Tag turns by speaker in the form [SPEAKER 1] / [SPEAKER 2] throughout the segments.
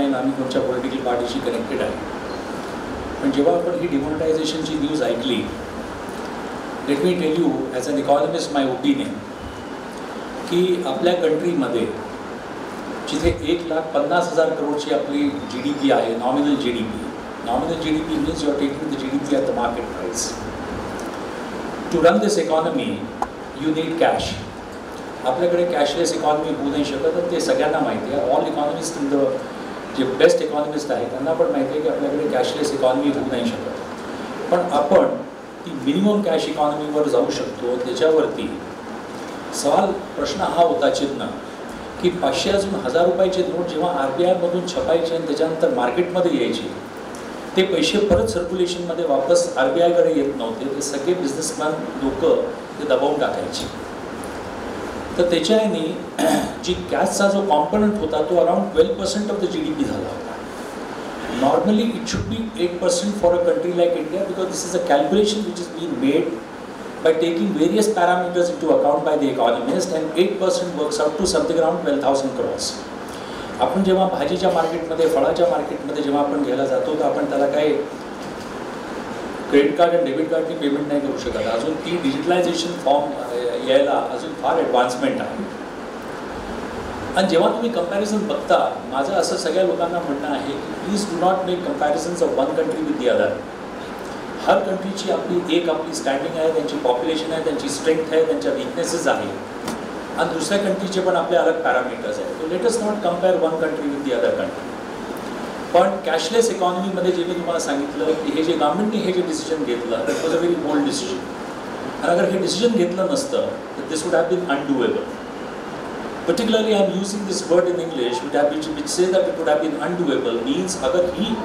[SPEAKER 1] Fine, आम्ही कोणत्या political पार्टीशी connected आहे. पण जेव्हा आपण ही डिमॉनिटायझेशनची न्यूज ऐकली, let me tell you as an economist my opinion की आपल्या कंट्रीमध्ये जिथे 1,50,000 करोडची आपली GDP आहे, nominal GDP. Nominal GDP means you are taking the GDP at the market price. To run this economy, you need cash. आपल्याकडे cashless economy होऊ नाही शकत, आणि ते सगळ्यांना माहिती आहे. ऑल इकॉनॉमिस्ट इन द जे बेस्ट इकॉनॉमिस्ट आहेत त्यांना पण माहिती आहे की आपल्याकडे कॅशलेस इकॉनॉमी होऊ नाही शकत. पण आपण ती मिनिमम कॅश इकॉनॉमीवर जाऊ शकतो. त्याच्यावरती प्रश्न हा होता चिन्ह की 500 अजून 1000 रुपयाचे नोट जेव्हा RBI मधून छपायचे आणि त्याच्यानंतर मार्केटमध्ये यायचे, ते पैसे परत सर्क्युलेशनमध्ये वापस RBI कडे येत नव्हते. ते सगळे बिझनेसमॅन लोक ते दबावून टाकायचे. तर त्याच्याने जी कॅशचा जो कॉम्पोनंट होता तो अराउंड 12% ऑफ द GDP झाला होता. Normally it should be 8% for a country like India, because this is a calculation which is being made by taking various parameters into account by the economist, and 8% works out to something around 12,000 crores. आपण जेव्हा भाजीच्या मार्केटमध्ये, फळाच्या मार्केटमध्ये जेव्हा आपण घ्यायला जातो तर आपण त्याला काही क्रेडिट कार्ड आणि डेबिट कार्डनी पेमेंट नाही करू शकत. अजून ती डिजिटलायझेशन फॉर्म यायला अजून फार ॲडव्हान्समेंट आहे. आणि जेव्हा तुम्ही कंपॅरिझन बघता, माझं असं सगळ्या लोकांना म्हणणं आहे की please do not make comparisons of one country with the other. हर कंट्रीची आपली स्टँडिंग आहे, त्यांची पॉप्युलेशन आहे, त्यांची स्ट्रेंथ आहे, त्यांच्या वीकनेसेस आहे, आणि दुसऱ्या कंट्रीचे पण आपले अलग पॅरामीटर्स आहेत. So let us not compare one country with the other country. पण कॅशलेस इकॉनॉमीमध्ये जे मी तुम्हाला सांगितलं की हे जे गव्हर्नमेंटने हे जे डिसिजन घेतलं that was a very bold decision. आणि अगर हे डिसिजन घेतलं नसतं तर this would have been undoable. Particularly I am using this word in English which say that it would have been undoable. Means अगर ही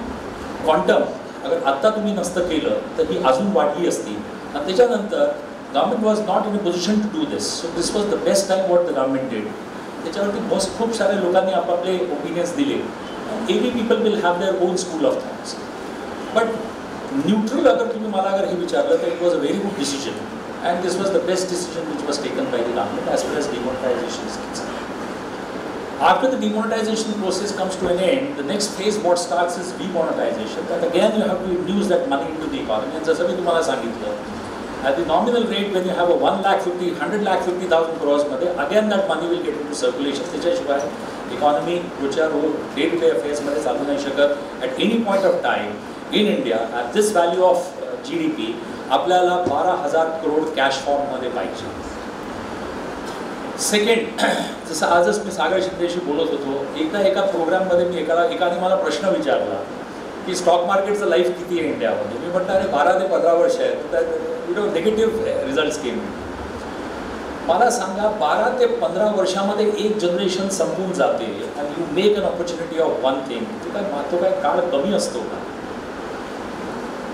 [SPEAKER 1] क्वांटम अगर आत्ता तुम्ही नसतं केलं तर ही अजून वाढली असती. आणि त्याच्यानंतर government was not in a position to do this. So this was the best time what the government did. त्याच्यावरती खूप साऱ्या लोकांनी आपापले ओपिनियन्स दिले. Every people will have their own school of thoughts. But neutral अगर तुम्ही मला अगर हे विचारलं तर it was a very good decision, and this was the best decision which was taken by the government as far as demonetisation is concerned. After the demonetization process comes to an end, the next phase what starts is demonetization. That again you have to infuse that money into the economy. And जसं मी तुम्हाला सांगितलं, at the nominal rate when you have a 1,50,000 crores मध्ये, again that money will get into circulation. त्याच्याशिवाय economy रोजच्या रोज day to day affairs मध्ये चालू नाही शकत. At any point of time in India, at this value of GDP, आपल्याला 12,000 crore cash form मध्ये पाहिजे. सेकंड, जसं आजच मी सागर शिंदेशी बोलत होतो, एकदा एका प्रोग्राममध्ये मी एकाने मला प्रश्न विचारला की स्टॉक मार्केटचं लाईफ किती आहे इंडियामध्ये. मी म्हटलं अरे 12 ते 15 वर्ष आहे. तर निगेटिव्ह रिझल्ट्स केम. मला सांगा 12 ते 15 वर्षामध्ये एक जनरेशन संपून जाते आणि you make an opportunity of one thing. तो काय काळ कमी असतो का?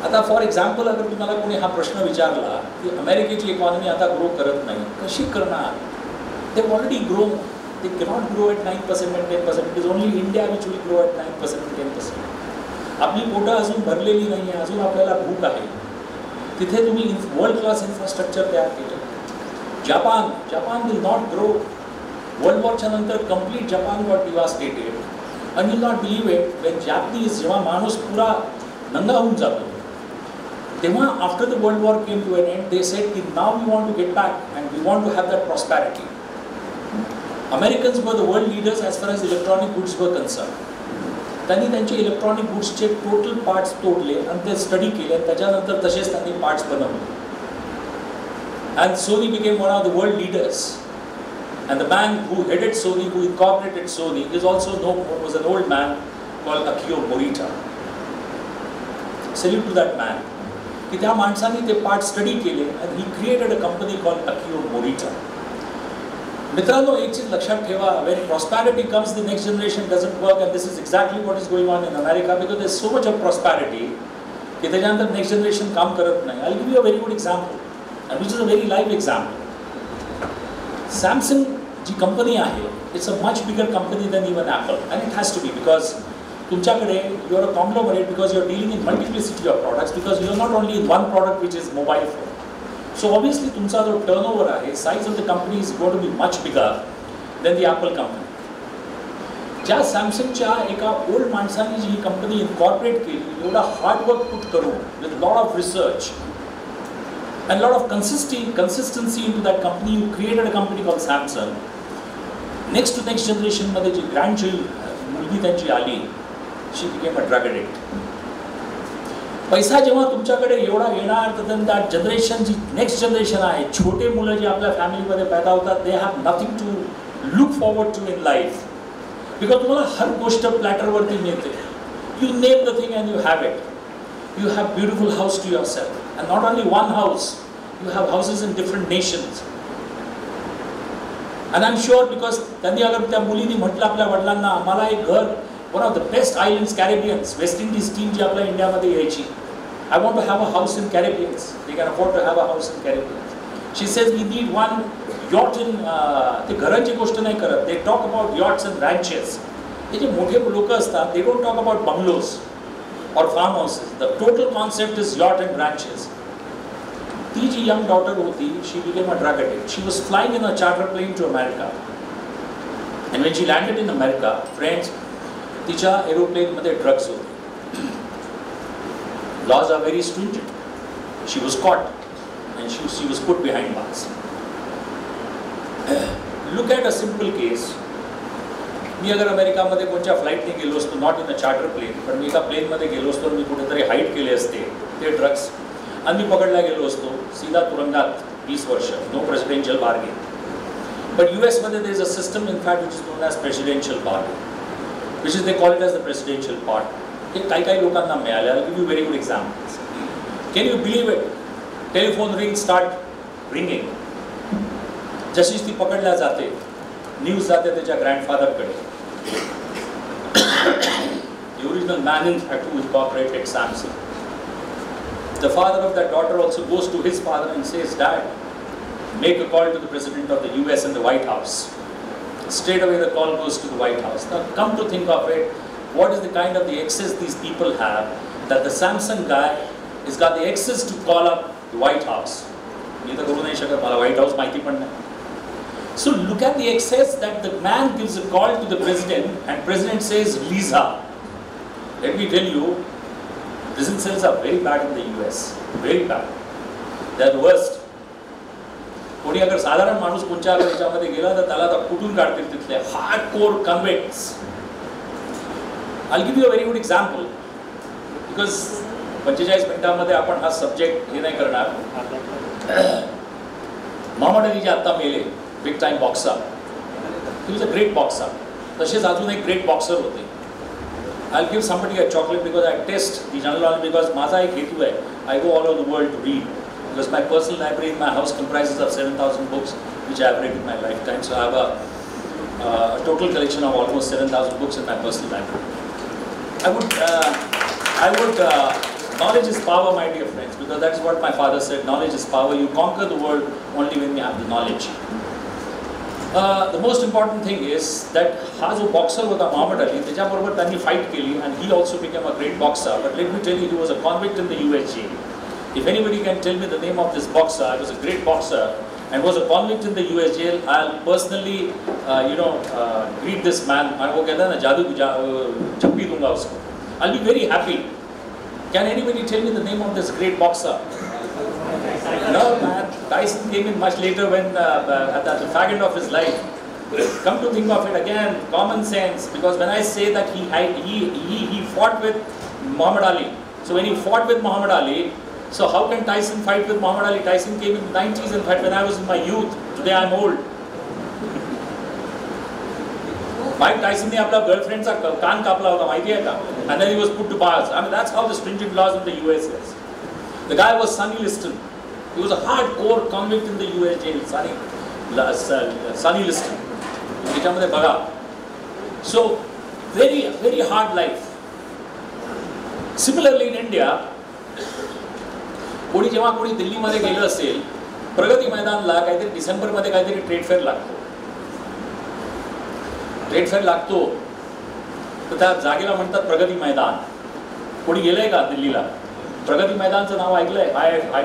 [SPEAKER 1] आता फॉर एक्झाम्पल अगर तुम्हाला कोणी हा प्रश्न विचारला की अमेरिकेची इकॉनॉमी आता ग्रो करत नाही, कशी करणार? They have already grown. They cannot grow at 9% and 10%. It is only India which will grow at 9% and 10%. आपली पोटं अजून भरलेली नाही आहे, अजून आपल्याला भूक आहे. तिथे तुम्ही वर्ल्ड क्लास इन्फ्रास्ट्रक्चर तयार केलं. Japan will not grow. World वॉरच्या नंतर complete Japan got devastated. And you not believe it, when Japanese जेव्हा माणूस पुरा नंगा होऊन जातो तेव्हा after the world war came to an end they said की now we want to get back and we want to have that prosperity. Americans were the world leaders as far as electronic goods were concerned. त्यांनी त्यांचे electronic गुड्सचे total parts तोडले आणि ते study केले, आणि त्याच्यानंतर तसेच त्यांनी पार्ट्स बनवले. And Sony became one of the world leaders. And the man who headed Sony, who incorporated Sony, is also known, was an old man called Akio Morita. Salute to that man. की त्या माणसाने ते part study केले and he created a company called Akio Morita. मित्रांनो, एक चीज लक्षात ठेवा, when prosperity comes the next generation doesn't work, and this is exactly what is going on in America because there is so much of prosperity की त्याच्यानंतर next generation काम करत नाही. I'll give you a very good example and which is a very live example. Samsung G company आहे, it's a much bigger company than even Apple, and it has to be because तुमच्याकडे you are a conglomerate because you are dealing in multiplicity of products because you are not only in one product which is mobile phone. So obviously तुमचा जो turnover आहे, size of the company is going to be much bigger than the Apple company. त्या सॅमसंगच्या एका old माणसाने जी ही company incorporate केली, एवढा hard work put करून with lot of research and lot of consistency in to that company, you created a company call Samsung. Next to next जनरेशनमध्ये जी मुलगी त्यांची आली, she became a drug addict. पैसा जेव्हा तुमच्याकडे एवढा येणार तर त्या जनरेशन जी नेक्स्ट जनरेशन आहे, छोटे मुलं जे आपल्या फॅमिलीमध्ये पैदा होतात, they have nothing to look forward to in life. Because तुम्हाला हर गोष्ट प्लॅटरवरती मिळते. You name the thing and you have it. You have beautiful house to your self and not only one house, you have houses in different nations. And I am sure because त्यांनी अगर त्या मुलीने म्हटलं आपल्या वडिलांना, आम्हाला एक घर one of the best islands Caribbeans, West Indies team जी आपल्या इंडियामध्ये यायची, I want to have a house in Caribbeans. They can afford to have a house in Caribbeans. She says we need one yacht in. ते घरांची गोष्ट नाही करत. They talk about yachts and ranches. हे जे मोठे लोक असतात, they don't talk about bungalows or farmhouses. The total concept is yacht and ranches. ती जी young daughter होती, she became a drug addict. She was flying in a charter plane to America. And when she landed in America, friends, तिच्या aeroplane मध्ये drugs होते. Laws are very stringent. She was caught and she was put behind bars. Look at a simple case. मी अगर अमेरिकामध्ये कोणत्या फ्लाईटने गेलो असतो, not in a charter plane, पण मी एका प्लेनमध्ये गेलो असतो, मी कुठेतरी हाईड केले असते ते ड्रग्स आणि मी पकडला गेलो असतो, सीधा तुरुंगात 20 वर्ष, no presidential bargain. But US मध्ये there is a system in fact which is known as presidential bargain, which is they call it as the presidential part. हे काही लोकांना मिळाले. I give you very good examples. Can you believe it? Telephone ring start ringing. जशीच ती पकडल्या जाते, news जाते त्याच्या ग्रँडफादरकडे. The original man in fact who incorporated Samsung. The father of that daughter also goes to his father and says, Dad, make a call to the president of the US and the White House. Straight away the call goes to the White House. Now come to think of it, what is the kind of the access these people have that the Samsung guy has got the access to call up the White House. मी तर करू नाही शकत, मला White House माहिती पण नाही. So look at the access that the man gives a call to the president and president says Lisa. Let me tell you, prison cells are very bad in the US, very bad. They are the worst. कोणी अगर साधारण माणूस कोणत्या याच्यामध्ये गेला तर त्याला कुठून काढतील तिथले hardcore कन्व्हिक्ट्स. I'll give you a very good example because 45 मिनिटांमध्ये आपण हा सब्जेक्ट हे नाही करणार. मोहम्मद अली जे आता मेले, big time boxer, he was a great boxer. तसेच अजून एक ग्रेट बॉक्सर होते. I'll give somebody a chocolate because I test the general knowledge because माझा एक हेतू आहे. I go all over the world to read because my personal library in my house comprises of 7,000 books which I have read in my lifetime. So I have a total collection of almost 7,000 books in my personal library. I would knowledge is power, my dear friends, because that's what my father said. Knowledge is power. You conquer the world only when you have the knowledge. The most important thing is that हा जो boxer होता मोहम्मद अली, त्याच्याबरोबर त्यांनी fight केली and he also became a great boxer. But let me tell you, he was a convict in the US jail. If anybody can tell me the name of this boxer, I was a great boxer and was a convict in the US jail, I'll personally, greet this man. वो कहता है ना जादू छप्पी दूंगा उसको. I'll be very happy. Can anybody tell me the name of this great boxer? No, man. Tyson came in much later when at the fag end of his life. Come to think of it again, common sense. Because when I say that he fought with Muhammad Ali. So when he fought with Muhammad Ali, so how can Tyson fight with Muhammad Ali? Tyson came in the 90s and fight when I was in my youth. Today I'm old. Mike Tyson ने अपना गर्लफ्रेंडचा कान कापला होता, माहिती आहे का? And then he was put to bars. I mean, that's how the stringent laws in the US is. The guy was Sonny Liston. He was a hardcore convict in the US jail. Sonny Liston. त्याच्यामध्ये बघा. So very, very hard life. Similarly in India, कोणी जेव्हा कोणी दिल्लीमध्ये गेलं असेल, प्रगती मैदानला काहीतरी डिसेंबरमध्ये काहीतरी ट्रेड फेअर लागतो. ट्रेड फेअर लागतो तर त्या जागेला म्हणतात प्रगती मैदान. कोणी गेलंय का दिल्लीला? प्रगती मैदानचं नाव ऐकलंय?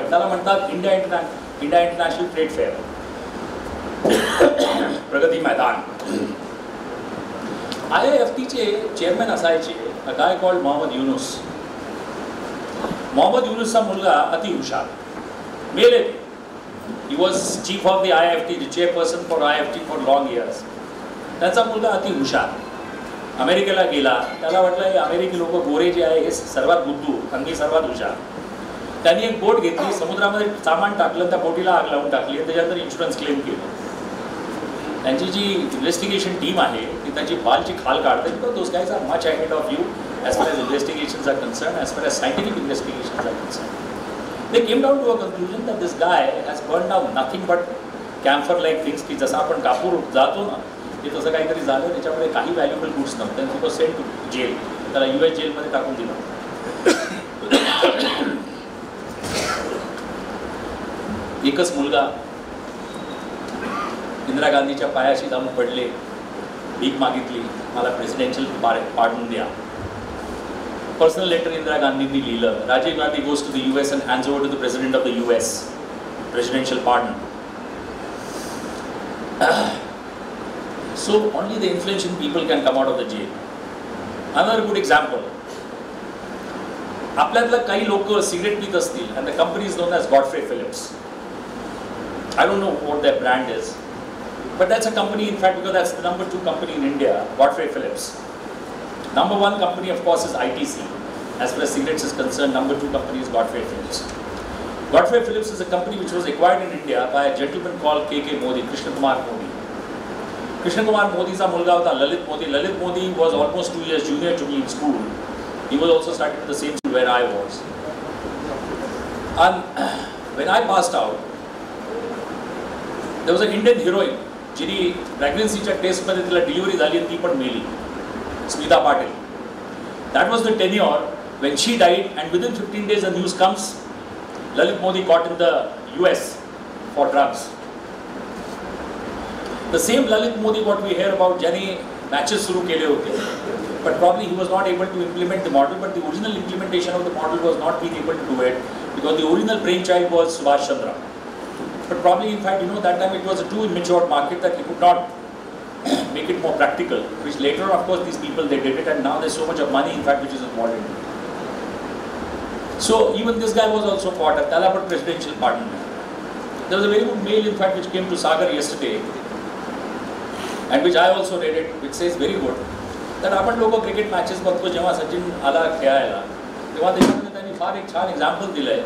[SPEAKER 1] त्याला म्हणतात इंडिया इंटरनॅशनल ट्रेड फेअर. प्रगती मैदान. IIFTचे चेअरमॅन असायचे अ गाय कॉल्ड मोहम्मद युनुस. मोहम्मद युनुसचा मुलगा अति हुशार, मेले. He was chief of the IIFT, the chairperson for IIFT for long years. त्यांचा मुलगा अति हुशार अमेरिकेला गेला. त्याला वाटलं हे अमेरिकी लोक गोरे जे आहे हे सर्वात बुद्धू, अंगी सर्वात हुशार. त्यांनी एक बोट घेतली, समुद्रामध्ये सामान टाकलं, त्या बोटीला आग लावून टाकली आणि त्याच्यानंतर इन्शुरन्स क्लेम केलं. त्यांची जी इन्व्हेस्टिगेशन टीम आहे ती त्याची बालची खाल काढते. Because those guys are much ahead of you as far as investigations are concerned, as far as scientific investigations are concerned. They came down to a conclusion that this guy has burned down nothing but camphor-like things, की जसं आपण कापूर जातो ना, ते तसं काहीतरी झालं, त्याच्यामध्ये काही व्हॅल्युएबल गुड्स नव्हते. आणि तो सेंट टू जेल, त्याला US जेलमध्ये टाकून दिलं. एकच मुलगा इंदिरा गांधीच्या पायाशी जाऊन पडले, भीक मागितली, मला प्रेसिडेन्शियल पार्डन द्या. पर्सनल लेटर इंदिरा गांधींनी लिहिलं. Rajiv Gandhi goes to the US and hands over to the president of the US presidential pardon. So only the influential people can come out of the jail. Another good example. आपल्यातलं काही लोक cigarette पित असतील and the company is known as Godfrey Phillips. I don't know what their brand is, but that's a company, in fact, because that's the number 2 company in India, Godfrey Phillips. Number 1 company, of course, is ITC. As far as cigarettes is concerned, number 2 company is Godfrey Phillips. Godfrey Phillips is a company which was acquired in India by a gentleman called K.K. Modi, Krishna Kumar Modi. Krishna Kumar Modi's मुलगा होता Lalit Modi. Lalit Modi was almost 2 years junior to me in school. He was also studying at the same school where I was. And when I passed out, there was an Indian heroine. जिनी प्रेग्नन्सीच्या टेस्टमध्ये तिला delivery झाली आणि ती पण मेली. Smita Patil. That was the tenure when she died, and within 15 days the news comes, Lalit Modi caught in the US for drugs. The same Lalit Modi what we hear about, ज्याने matches सुरू केले होते, but probably he was not able to implement the model, but the original implementation of the model was not being able to do it because the original brainchild was Subhash Chandra. But probably, in fact, that time it was a too immature market that he could not make it more practical, which later, of course, these people, they did it, and now there's so much of money, in fact, which is involved in it. So even this guy was also caught at Talabad presidential pardon. There was a very good mail, in fact, which came to Sagar yesterday, and which I also read it, which says very good, that आपण लोक cricket matches बघतो जेव्हा सचिन आला खेळायला, तेव्हा त्याच्यामध्ये त्यांनी फार एक छान एक्झाम्पल दिलंय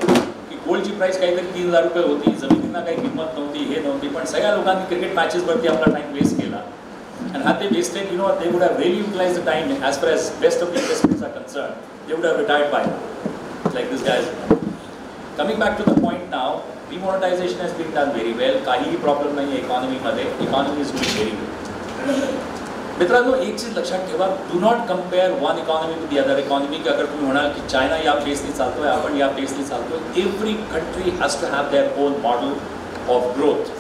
[SPEAKER 1] की गोल्डची प्राइस काहीतरी 3,000 रुपये होती, जमिनींना काही किंमत नव्हती, हे नव्हती, पण सगळ्या लोकांनी क्रिकेट मॅचेसवरती आपला टाइम वेस्ट केला. And had they wasted, they would have really utilized the time as far as best of the investments are concerned. They would have retired by now, like this guy is. Coming back to the point now, demonetization has been done very well. काहीही problem नाही आहे economy मध्ये. Economy is doing very well. मित्रांनो, एक चीज लक्षात ठेवा, do not compare one economy with the other economy. की अगर तुम्ही म्हणाल की चायना या पेसनी चालतोय, आपण या पेसनी चालतोय, every country has to have their own model of growth.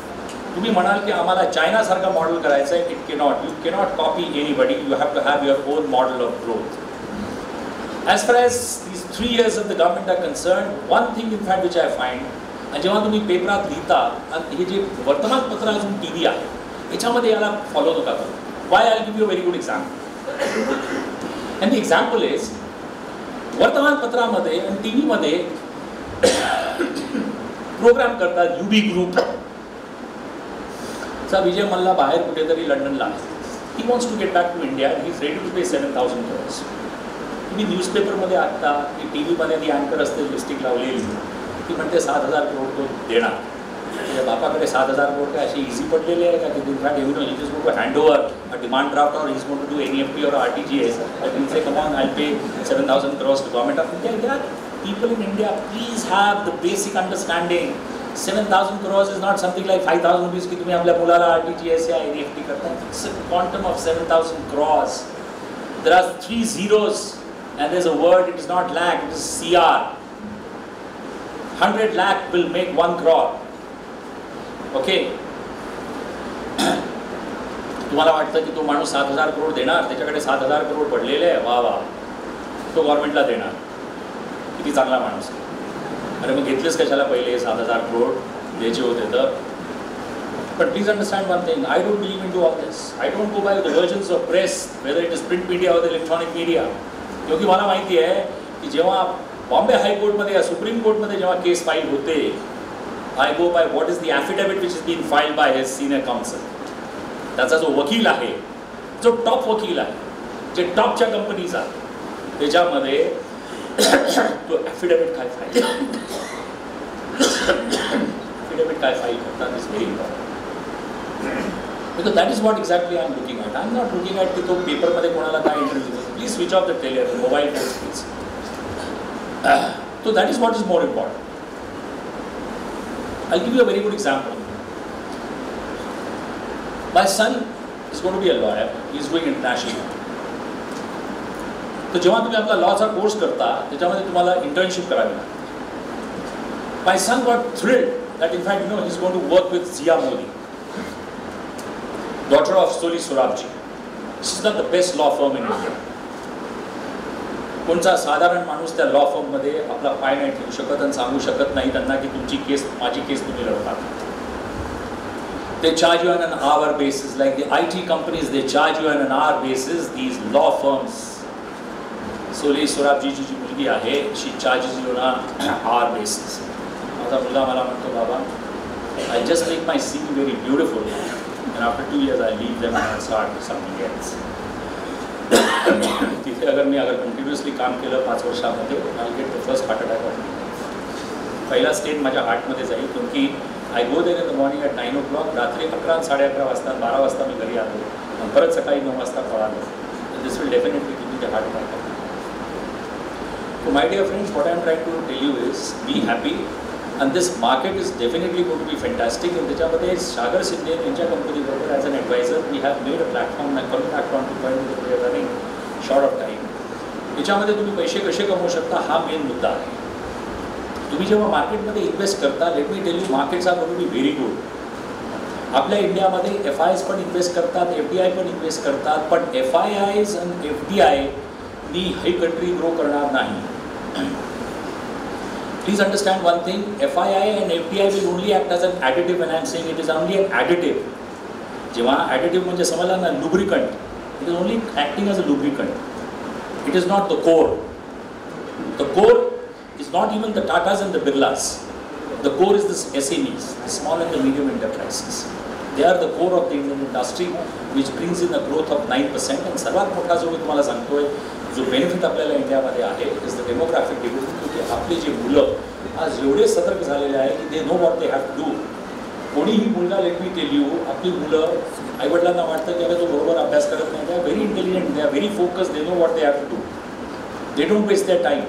[SPEAKER 1] तुम्ही म्हणाल की आम्हाला चायनासारखा मॉडेल करायचं आहे, it cannot. You cannot copy anybody. You have to have your own model of growth. As far as these 3 years of the government are concern, one thing in fact which I find, आणि जेव्हा तुम्ही पेपरात लिहिता आणि हे जे वर्तमानपत्र अजून TV आहे याच्यामध्ये याला फॉलो नका करू. Why? I give you a very good example. And the example is, वर्तमानपत्रामध्ये आणि TV प्रोग्राम करतात UB ग्रुप चा विजय मल्ला बाहेर कुठेतरी लंडनला. He wants to get back to India. He is ready to pay 7,000 crores. तुम्ही न्यूजपेपरमध्ये आत्ता की TV ती अँकर असते लिस्टिक लावलेली, ती म्हणते 7,000 crore तो देणार. त्याच्या बापाकडे 7,000 crore काय अशी इझी पडलेली आहे का की in fact he is going to hand over a demand draft और is going to do NEFT or RTGS. I can say, come on, I'll pay 7,000 crores to government of India. Yeah, people in India, please have the basic understanding. 7,000 crores is not something like 5,000 rupees की तुम्ही आपल्या मुलाला RTGS या NEFT करता. It's a quantum of 7,000 crores. There are 3 zeros and there's a word, it is not lakh, it is CR. 100 lakh will make 1 crore. Okay? तुम्हाला वाटतं की तो माणूस 7,000 crore देणार, त्याच्याकडे 7,000 crore पडलेले आहे, वा वा, तो गव्हर्नमेंटला देणार. किती चांगला माणूस आहे. अरे मग घेतलेच कशाला पहिले 7,000 crore द्यायचे होते तर. But please understand one thing, I don't believe into all this. I don't go by the versions of press, whether it is print media or the electronic media. क्योंकि मला माहिती आहे की जेव्हा बॉम्बे हायकोर्टमध्ये या सुप्रीम कोर्टमध्ये जेव्हा केस फाईल होते, I go by what is the affidavit which is being filed by his senior counsel. त्याचा जो वकील आहे, जो टॉप वकील आहे, जे टॉपच्या कंपनीज आहेत, त्याच्यामध्ये तो affidavit काय फाईल affidavit काय फाईल करतात is very important. Because that is what exactly I am looking at. I am not looking at की तो पेपरमध्ये कोणाला काय इंटरव्ह्यू देतो. Please switch off the tele, mobile phones please. So that is what is more important. I'll give you a very good example. My son is going to be a lawyer. He is doing international law. तो जेव्हा तुम्ही आपला लॉचा course करता त्याच्यामध्ये तुम्हाला internship करावी लागते. My son got thrilled that in fact he's going to work with Zia Modi, daughter of Soli Sorabji. This is not the best law firm in India. कोणचा साधारण माणूस त्या लॉ फर्ममध्ये आपला पाय नाही ठेवू शकत आणि सांगू शकत नाही त्यांना की तुमची केस माझी केस तुम्ही लढवा. They charge you on an hour basis, like the IT companies. They charge you on an hour basis. These law firms. Soli Sorabji जी मुलगी आहे, she charges you on an hour basis. माझा मुलगा मला म्हणतो बाबा, I just make my CV very beautiful, and after 2 years I leave them and start something else. तिथे अगर continuously काम केलं 5 वर्षामध्ये, I get the first heart attack of me. पहिला स्टेज माझ्या हार्टमध्ये जाईल, क्योंकि I go there in the morning at 9 o'clock, रात्री 11, 11:30 वाजता, 12 वाजता मी घरी आलो, परत सकाळी 9 वाजता पळालो. This will definitely give me the heart attack. So my dear friends, what I am trying to tell you is be happy, and this market is definitely going to be fantastic. And त्याच्यामध्ये सागर शिंदे यांच्या कंपनीबरोबर as an adviser we have made a platform, ना कमी platform to point we are running short of time. याच्यामध्ये तुम्ही पैसे कसे कमवू शकता हा मेन मुद्दा आहे. तुम्ही जेव्हा मार्केटमध्ये इन्व्हेस्ट करता, let me tell you, markets are going to be very good. आपल्या इंडियामध्ये FIs पण इन्व्हेस्ट करतात, FDI पण इन्व्हेस्ट करतात, पण FIIs आणि FDI नी ही कंट्री ग्रो करणार नाही. Please understand one thing, FII and FDI will only act as an additive financing. It is only an additive. जेव्हा additive म्हणजे समजला ना, lubricant. It is only acting as a lubricant. It is not the core. The core is not even the Tatas and the Birlas. The core is the SMEs, the small and the medium enterprises. They are the core of the Indian industry, which brings in a growth of 9%. And सर्वात मोठा जो मी तुम्हाला सांगतोय, जो benefit आपल्याला इंडियामध्ये आहे, is the demographic division. की आपली जी मुलं आज एवढे सतर्क झालेले आहे की they know what they have to do. कोणीही मुलगा, लेट मी टेल यू, आपली मुलं आईवडिलांना वाटतं की अरे तो बरोबर अभ्यास करत नाही, they are very intelligent, they are very focus, they know what they have to do, they don't waste their time.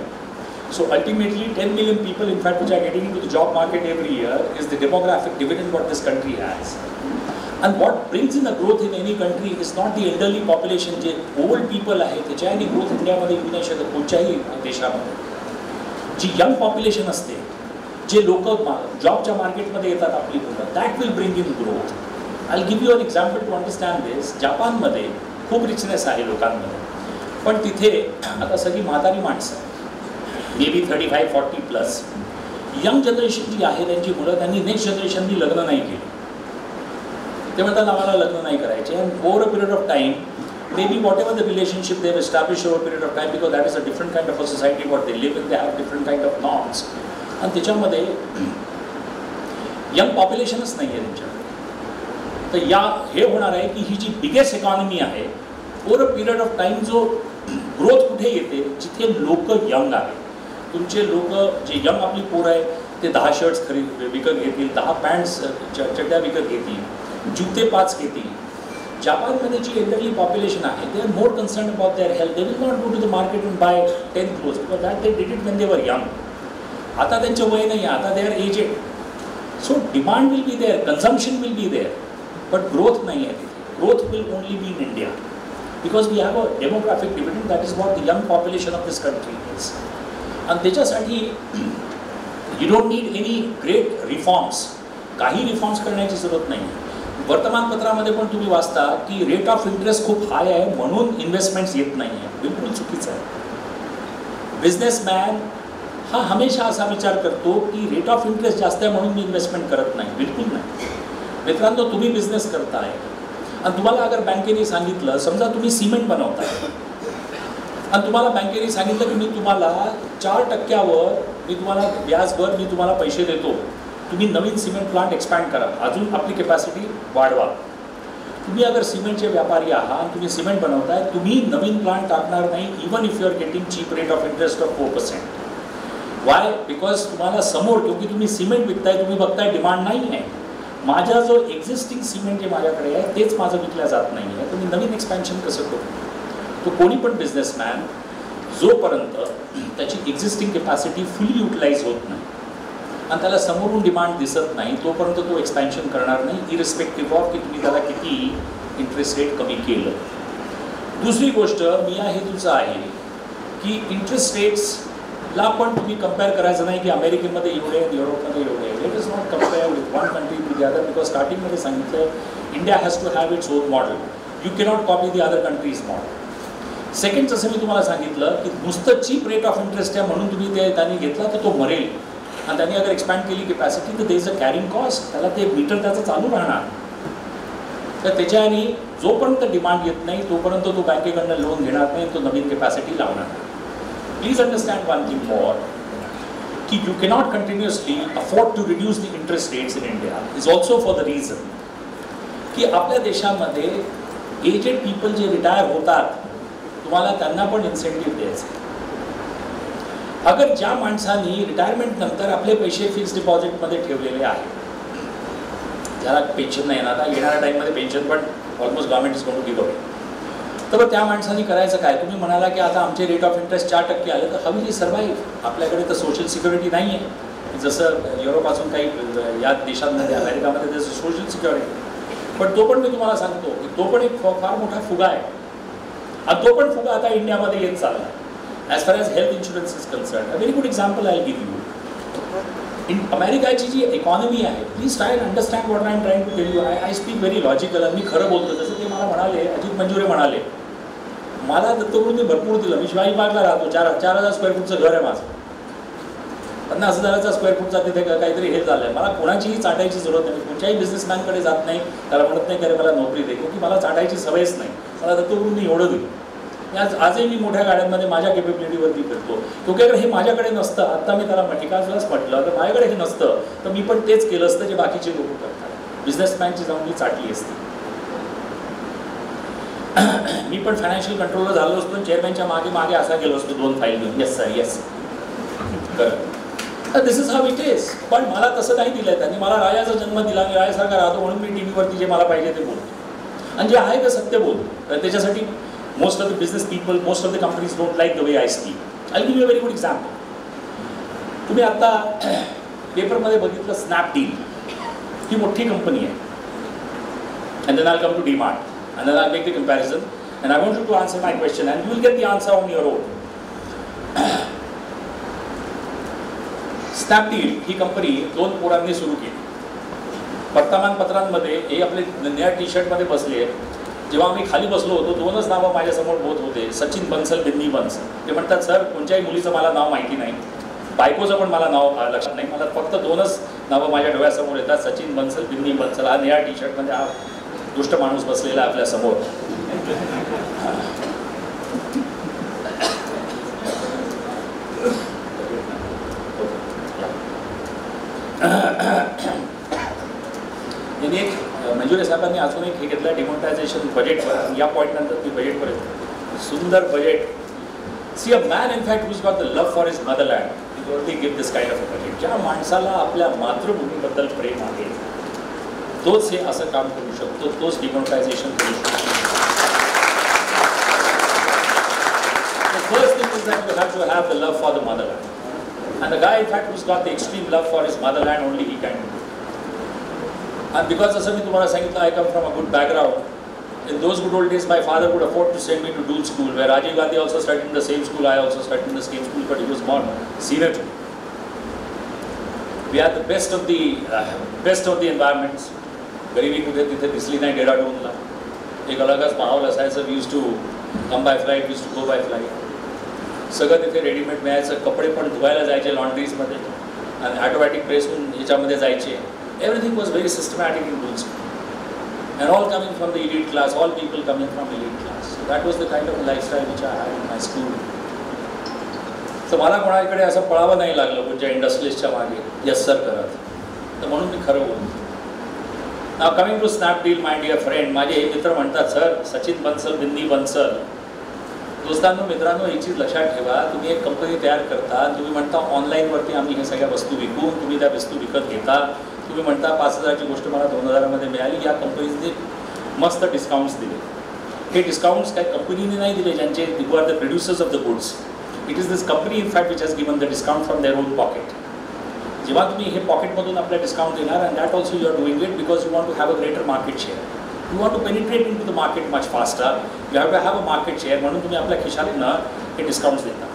[SPEAKER 1] So ultimately 10 million people in fact which are getting into the job market every year is the demographic dividend what this country has. And what brings in the growth in any country is not the elderly population. जे old people आहे त्याच्याने growth इंडियामध्ये येऊ नाही शकत कोणत्याही देशामध्ये. जी young population असते, जे लोक जॉबच्या मार्केटमध्ये येतात आपली मुलं, that will bring in growth. I give you an example to understand this. जपानमध्ये खूप रिचनेस आहे लोकांमध्ये, पण तिथे आता सगळी म्हातारी माणसं, मे बी 35-40+. यंग जनरेशन जी आहे त्यांची मुलं, त्यांनी नेक्स्ट जनरेशननी लग्न नाही केली. ते म्हणतात आम्हाला लग्न नाही करायचे. And over a period of time, maybe whatever the relationship they have established over a period of time, because that is a different kind of a society what they live in, they have different kind of norms. आणि त्याच्यामध्ये young पॉप्युलेशनच नाही आहे त्यांच्याकडे. तर या हे होणार आहे की ही जी बिगेस्ट इकॉनॉमी आहे, over a period of time जो ग्रोथ कुठे येते, जिथे लोक यंग आहे. तुमचे लोक जे यंग आपली पोरं आहे ते 10 शर्ट्स विकत घेतील, 10 पॅन्ट्स चड्ड्या विकत घेतील, जुते 5 घेतील. जापानमध्ये जी एल्डरली पॉप्युलेशन आहे, they are more concern about their health. They will not go to the market and buy 10 clothes, because that they did it when they were young. आता त्यांचं वय नाही आहे, आता they are aged. So demand will be there, consumption will be there, but growth नाही आहे तिथे. Growth will only be in India, because we have a demographic dividend, that is what the young population of this country is. आणि त्याच्यासाठी you don't need any great reforms. काही reforms करण्याची जरूरत नाही. वर्तमानपत्रामध्ये पण तुम्ही वाचता की रेट ऑफ इंटरेस्ट खूप हाय आहे म्हणून इन्व्हेस्टमेंट्स येत नाही आहे. बिलकुल चुकीचं आहे. बिझनेसमॅन हा हमेशा असा विचार करतो की रेट ऑफ इंटरेस्ट जास्त आहे म्हणून मी इन्व्हेस्टमेंट करत नाही. बिलकुल नाही. मित्रांनो, तुम्ही बिझनेस करताय आणि तुम्हाला अगर बँकेने सांगितलं, समजा तुम्ही सिमेंट बनवताय आणि तुम्हाला बँकेने सांगितलं की मी तुम्हाला 4% मी तुम्हाला व्याजभर मी तुम्हाला पैसे देतो, तुम्ही नवीन सिमेंट प्लांट एक्सपॅन्ड करा, अजून आपली कॅपॅसिटी वाढवा. तुम्ही अगर सिमेंटचे व्यापारी आहात, तुम्ही सिमेंट बनवताय, तुम्ही नवीन प्लांट टाकणार नाही even if you are getting cheap rate of interest of 4%. Why? Because तुम्हाला समोर, क्योंकि तुम्ही सिमेंट विकताय, तुम्ही बघताय डिमांड नाही आहे, माझा जो एक्झिस्टिंग सिमेंट जे माझ्याकडे आहे तेच माझं विकल्या जात नाही आहे, तुम्ही नवीन एक्सपॅन्शन कसं करू. तो कोणी पण बिझनेसमॅन जोपर्यंत त्याची एक्झिस्टिंग कॅपॅसिटी फुली युटिलाइज होत नाही आणि त्याला समोरून डिमांड दिसत नाही, तोपर्यंत तो एक्सपॅन्शन करणार नाही, इरिस्पेक्टिव्ह ऑफ की तुम्ही त्याला किती इंटरेस्ट रेट कमी केलं. दुसरी गोष्ट मी या हेतूचं आहे की इंटरेस्ट रेट्सला पण तुम्ही कम्पेअर करायचं नाही की अमेरिकेमध्ये एवढे आहेत, युरोपमध्ये एवढे आहेत. It is not compare with one country to the other, because स्टार्टिंगमध्ये सांगितलं India has to have its own model, you cannot copy the other countries model. Second, जसं मी तुम्हाला सांगितलं की नुसतं चीप रेट ऑफ इंटरेस्ट आहे म्हणून तुम्ही ते त्यांनी घेतला तर तो मरेल आणि त्यांनी अगर एक्सपॅन्ड केली कॅपॅसिटी तर दे इज अ कॅरिंग कॉस्ट, त्याला ते मीटर त्याचं चालू राहणार. तर त्याच्याने जोपर्यंत डिमांड येत नाही तोपर्यंत तो बँकेकडनं लोन घेणार नाही, तो नवीन कॅपॅसिटी लावणार. Please understand one thing more की you cannot continuously afford to reduce the interest rates in India is also for the reason की आपल्या देशामध्ये एजेड पीपल जे रिटायर होतात तुम्हाला त्यांना पण इन्सेंटिव्ह द्यायचे. अगर ज्या माणसांनी रिटायरमेंट नंतर आपले पैसे फिक्स डिपॉझिटमध्ये ठेवलेले आहेत, ज्याला पेन्शन नाही येणार, आता येणाऱ्या टाईममध्ये पेन्शन पण almost government is going to give away, तर त्या माणसांनी करायचं काय. तुम्ही म्हणाला की आता आमचे रेट ऑफ इंटरेस्ट 4% आले तर हाऊ विल ही सर्वाईव्ह. आपल्याकडे तर सोशल सिक्युरिटी नाही आहे, जसं युरोपासून काही या देशांमध्ये अमेरिकामध्ये त्याचं सोशल सिक्युरिटी. पण तो पण मी तुम्हाला सांगतो की तो पण एक फार मोठा फुगा आहे आणि तो पण फुगा आता इंडियामध्ये येत चालला आहे. As far as health insurance is concerned, a very good example I'll give you. In अमेरिकाची जी इकॉनॉमी आहे, please try and understand what I am trying to tell you. I speak very logical आणि मी खरं बोलतो. जसं ते मला म्हणाले, अजित मंजुरे म्हणाले, मला दत्तगुरूंनी भरपूर दिलं, मी शिवाजी पार्कला राहतो, 4,000 स्क्वेअर फूटचं घर आहे माझं, 50,000 स्क्वेअर फूटचा तिथे काहीतरी हे झालं आहे. मला कोणाचीही चाटायची जरूरत नाही, कुठच्याही बिझनेसमॅनकडे जात नाही, त्याला म्हणत नाही की मला नोकरी दे, की मला चाटायची सवयच नाही. मला दत्तगुरूंनी एवढं दिलं. आजही मी मोठ्या गाड्यांमध्ये माझ्या केपेबिलिटीवरती फिरतो, क्योंकि अगर हे माझ्याकडे नसतं, आता मी त्याला एकाच म्हटलं तर माझ्याकडे हे नसतं तर मी पण तेच केलं असतं जे बाकीचे लोक करतात. बिझनेसमॅनची जाऊन मी चाटली असती. मी पण फायनान्शियल कंट्रोलर झालो असतो, चेअरमॅनच्या मागे मागे असा गेलो असतो 2 फाईल घेऊन, येस सर येस कर. दिस इज हाव इट इज. पण मला तसं नाही दिलं त्यांनी. मला राजाचा जन्म दिला, मी राजासारखा राहतो म्हणून मी टी व्हीवरती जे मला पाहिजे ते बोलतो आणि जे आहे ते सत्य बोलतो. तर त्याच्यासाठी most of the business people, most of the companies don't like the way I speak. I'll give you a very good example. तुम्ही आता पेपरमध्ये बघितलं स्नॅपडील, ही मोठी कंपनी आहे. And then I'll come to DMart and then I'll make the comparison and I want you to answer my question and you will get the answer on your own. Snapdeal he company 2 पोरांनी सुरू केली. वर्तमानपत्रांमध्ये हे आपले निळ्या T शर्टमध्ये बसले आहेत. जेव्हा आम्ही खाली बसलो होतो 2च नावं माझ्यासमोर बोलत होते, सचिन बन्सल, बिन्नी बन्सल. ते म्हणतात सर कोणत्याही मुलीचं मला नाव माहिती नाही, बायकोचं पण मला नाव लक्षात नाही, मला फक्त 2च नावं माझ्या डोळ्यासमोर येतात, सचिन बन्सल, बिन्नी बन्सल. हा निळ्या टी शर्टमध्ये हा दुष्ट माणूस बसलेला आपल्यासमोर. एक मंजुरे साहेबांनी अजून एक हे घेतलं डिमॉनिटायझेशन बजेटवर. या पॉईंटनंतर मी बजेटवर येतो. सुंदर budget. See a man in fact who's got the love for his motherland he only give this kind of a budget. ज्या माणसाला आपल्या मातृभूमीबद्दल प्रेम आहे तोच हे असं काम करू शकतो, तोच डिमॉनिटायझेशन करू शकतो. First thing is that you have to have the love for the motherland and the guy in fact who's got the extreme love for his motherland only he can do. And because as I तुम्हाला सांगितलं, I come from a good background. In those good old days, my father could afford to send me to dual school, where Rajiv Gandhi also studied in the same school, I also studied in the same school, but he was more senior to me. We had the best of the environments. गरिबी कुठे तिथे दिसली नाही डेहराडूनला. एक अलगच माहोल असायचं. We used to come by flight, we used to go by flight. सगळं तिथे रेडीमेड मिळायचं. कपडे पण धुवायला जायचे लॉन्ड्रीजमध्ये आणि ऑटोमॅटिक प्रेसहून ह्याच्यामध्ये जायचे. Everything was very systematic in Doon School. And all coming from the elite class, all people coming from elite class. So that was the kind of a lifestyle which I had in my school. तर मला कोणाकडे असं पळावं नाही लागलं कोणत्या इंडस्ट्रीजच्या मागे yes sir करत. तर म्हणून मी खरं बोलतो. Now coming to Snapdeal my dear friend, माझे मित्र म्हणतात सर सचिन बन्सल बिंदी बन्सल. दोस्तांनो मित्रांनो एक चीज लक्षात ठेवा, तुम्ही एक कंपनी तयार करता, तुम्ही म्हणता ऑनलाईनवरती आम्ही हे सगळ्या वस्तू विकून तुम्ही त्या वस्तू विकत घेता, तुम्ही म्हणता 5,000ची गोष्ट मला 2,000मध्ये मिळाली. या कंपनीने मस्त डिस्काउंट्स दिले. हे डिस्काउंट्स काही कंपनीने नाही दिले ज्यांचे who are the producers of the goods. It is this company in fact which has given the discount from their own pocket. जेव्हा तुम्ही हे पॉकेटमधून आपल्या डिस्काउंट देणार and that also you are doing it because you want to have a greater market share. You want to penetrate in to the market much faster. You have to have a market share. म्हणून तुम्ही आपल्या खिशातनं हे discounts देता.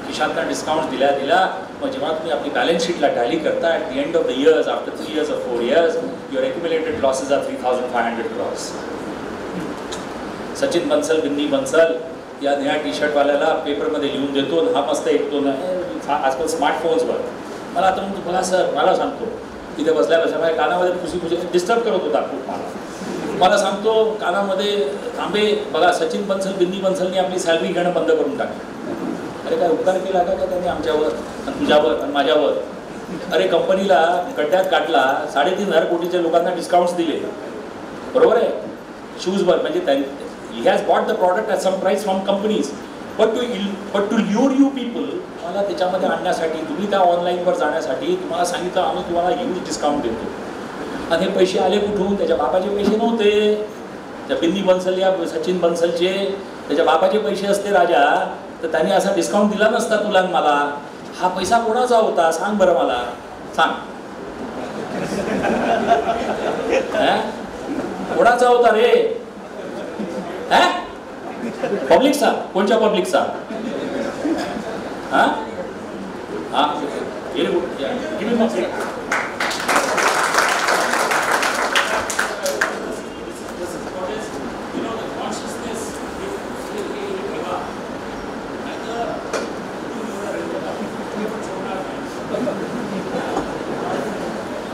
[SPEAKER 1] खिशातनं discounts दिल्या मग जेव्हा तुम्ही आपली बॅलन्स शीटला टॅली करता at the end of the years after 3 years or 4 years your accumulated losses are 3,500 crores. Sachin Bansal Binny Bansal या नया टी शर्टवाल्याला पेपरमध्ये लिहून देतो. हा मस्त ऐकतो ना आजकाल स्मार्टफोन्सवर. मला आता म्हणतो बघा सर, मला सांगतो तिथे बसल्या माझ्या कानामध्ये खुशी डिस्टर्ब करत होता खूप मला सांगतो कानामध्ये थांबे बघा सचिन बन्सल बिंदी बन्सलनी आपली सॅलरी घेणं बंद करून टाकली. अरे काय उपकार केला का त्यांनी आमच्यावर आणि तुझ्यावर आणि माझ्यावर. अरे कंपनीला गड्ड्यात काढला, 3,500 कोटीच्या लोकांना डिस्काउंट्स दिले, बरोबर आहे शूजवर. म्हणजे he has bought the product at some price from companies but to lure you people मला त्याच्यामध्ये आणण्यासाठी तुम्ही त्या ऑनलाईनवर जाण्यासाठी तुम्हाला सांगितलं आम्ही तुम्हाला ह्यूज डिस्काउंट देतो. आणि हे पैसे आले कुठून? त्याच्या बापाचे पैसे नव्हते. त्या बिंदी बन्सल या सचिन बन्सलचे त्याच्या बापाचे पैसे असते राजा, तर त्यांनी असा डिस्काउंट दिला नसता तुला आणि मला. हा पैसा कोणाचा होता सांग बरं मला, सांग कोणाचा होता रे? पब्लिकचा? कोणत्या पब्लिकचा? हां हां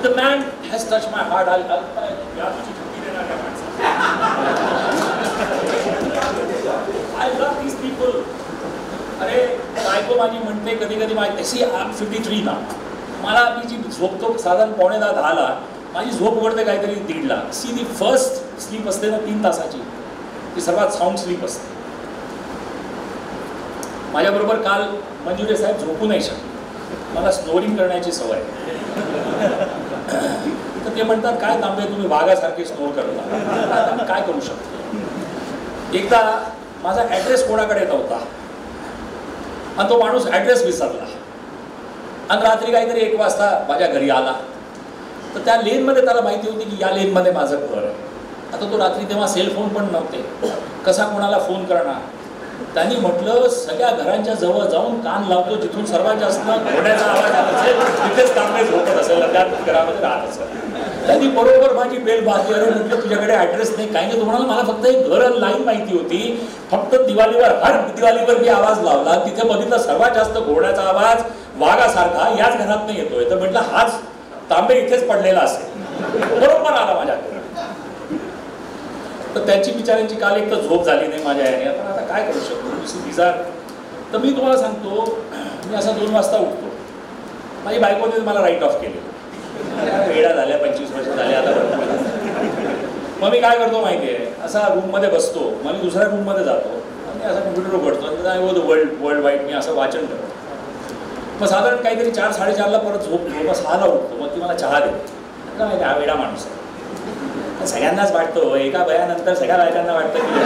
[SPEAKER 1] The man has touched my heart. I love these people. अरे बायको माझी म्हणते कधी कधी माझी I'm 53 ना, मला आपली जी झोपतो साधारण 9:45 माझी झोप उघडते काहीतरी 1:30. सी दी फर्स्ट स्लीप असते ना 3 तासाची, ती सर्वात साऊंड स्लीप असते. माझ्याबरोबर काल मंजुरे साहेब झोपू नाही शकले, मला स्नोरिंग करण्याची सवय. तर ते म्हणतात काय तांबे तुम्ही वाघासारखे स्नोर करता. मी काय करू शकतो. एकदा माझा ॲड्रेस कोणाकडे नव्हता आणि तो माणूस ॲड्रेस विसरला आणि रात्री काहीतरी 1 वाजता माझ्या घरी आला. तर त्या लेनमध्ये त्याला माहिती होती की या लेनमध्ये माझं घर आहे. आता तो रात्री तेव्हा सेलफोन पण नव्हते, कसा कोणाला फोन करणार. त्यांनी म्हटलं सगळ्या घरांच्या जवळ जाऊन कान लावतो जिथून सर्वात जास्त घोड्याचा आवाज आला असेल तिथेच तांबे झोपत असेल, त्या घरामध्ये राहत असेल. त्यांनी बरोबर माझी बेल बाजली. अरे म्हटलं तुझ्याकडे ॲड्रेस नाही काही नाही. तुम्हाला मला फक्त एक घर लाईन माहिती होती. फक्त दिवाळीवर मी आवाज लावला, तिथे बघितलं सर्वात जास्त घोड्याचा आवाज वाघासारखा याच घरात नाही येतोय. तर म्हटलं हाच तांबे इथेच पडलेला असेल. बरोबर आला माझ्याकडे. तर त्यांची बिचाऱ्यांची काल एक तर झोप झाली नाही माझ्या याने. आपण आता काय करू शकतो बिजार. तर मी तुम्हाला सांगतो मी असा 2 वाजता उठतो. माझी बायकोने मला राईट ऑफ केले. वेळा झाल्या 25 वर्ष झाले आता. मग मी काय करतो माहिती आहे, असा रूममध्ये बसतो. मग मी दुसऱ्या रूममध्ये जातो आणि असा कम्प्युटर उघडतो आणि वर्ल्ड वाईड मी असं वाचन करतो. मग साधारण काहीतरी 4-4:30ला परत झोपतो. मग 6ला उठतो. मग ती मला चहा देते. माहिती हा वेडा माणूस आहे. सगळ्यांनाच वाटतो, एका वयानंतर सगळ्या बायकांना वाटतं की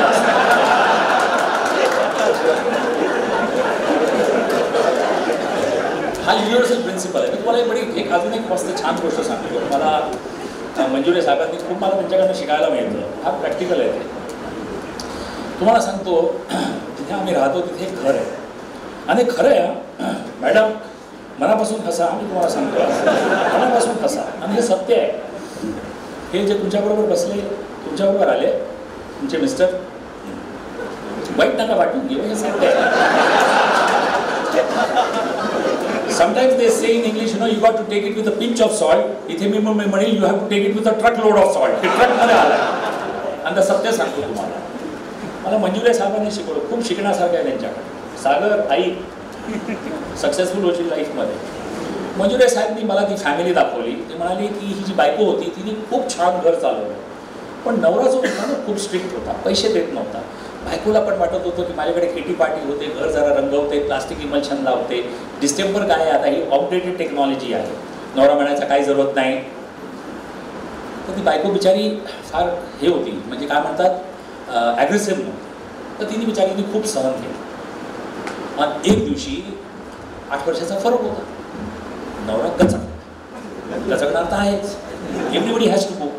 [SPEAKER 1] हा युनिव्हर्सल प्रिन्सिपल आहे. मी तुम्हाला अजून एक मस्त छान गोष्ट सांगतो. मला मंजुरे साहेबांनी खूप मला त्यांच्याकडनं शिकायला मिळतं. हा प्रॅक्टिकल आहे ते. तुम्हाला सांगतो जिथे आम्ही राहतो तिथे एक घर आहे आणि खरं आहे मॅडम मनापासून हसा. आम्ही तुम्हाला सांगतो मनापासून हसा आणि हे सत्य आहे. हे जे तुमच्याबरोबर बसले तुमच्याबरोबर आले तुमचे मिस्टर वाईट नका वाटून घेऊ. हे सत्य आहे. Sometimes they say in English you got to take it with a pinch of salt. इथे मी म्हणेल you have to take it with a truck load of salt. ट्रकमध्ये आलाय. आणि सत्य सांगतो तुम्हाला, मला मंजुळे साहेबांनी शिकवलं, खूप शिकण्यासारखं आहे त्यांच्याकडे. सागर आई सक्सेसफुल होती लाईफमध्ये. मंजुळे साहेबांनी मला ती फॅमिली दाखवली. ते म्हणाले की ही जी बायको होती तिने खूप छान घर चालवलं, पण नवरा जो होता ना खूप स्ट्रिक्ट होता, पैसे देत नव्हता. बायकोला पण वाटत होतं की माझ्याकडे किटी पार्टी होते, घर जरा रंगवते, प्लास्टिक इमल्शन लावते. डिस्टेंबर काय आहे आता, ही आउटडेटेड टेक्नॉलॉजी आहे. नवरा म्हणायचा काही जरूरत नाही. तर ती बायको बिचारी फार हे होती, म्हणजे काय म्हणतात ॲग्रेसिव्ह नव्हती. तर तिने बिचारीने खूप सहन केलं. आणि एक दिवशी 8 वर्षाचा फरक होता. नवरा गचकणार तर आहेच, एव्हरीबडी हॅज टू गो.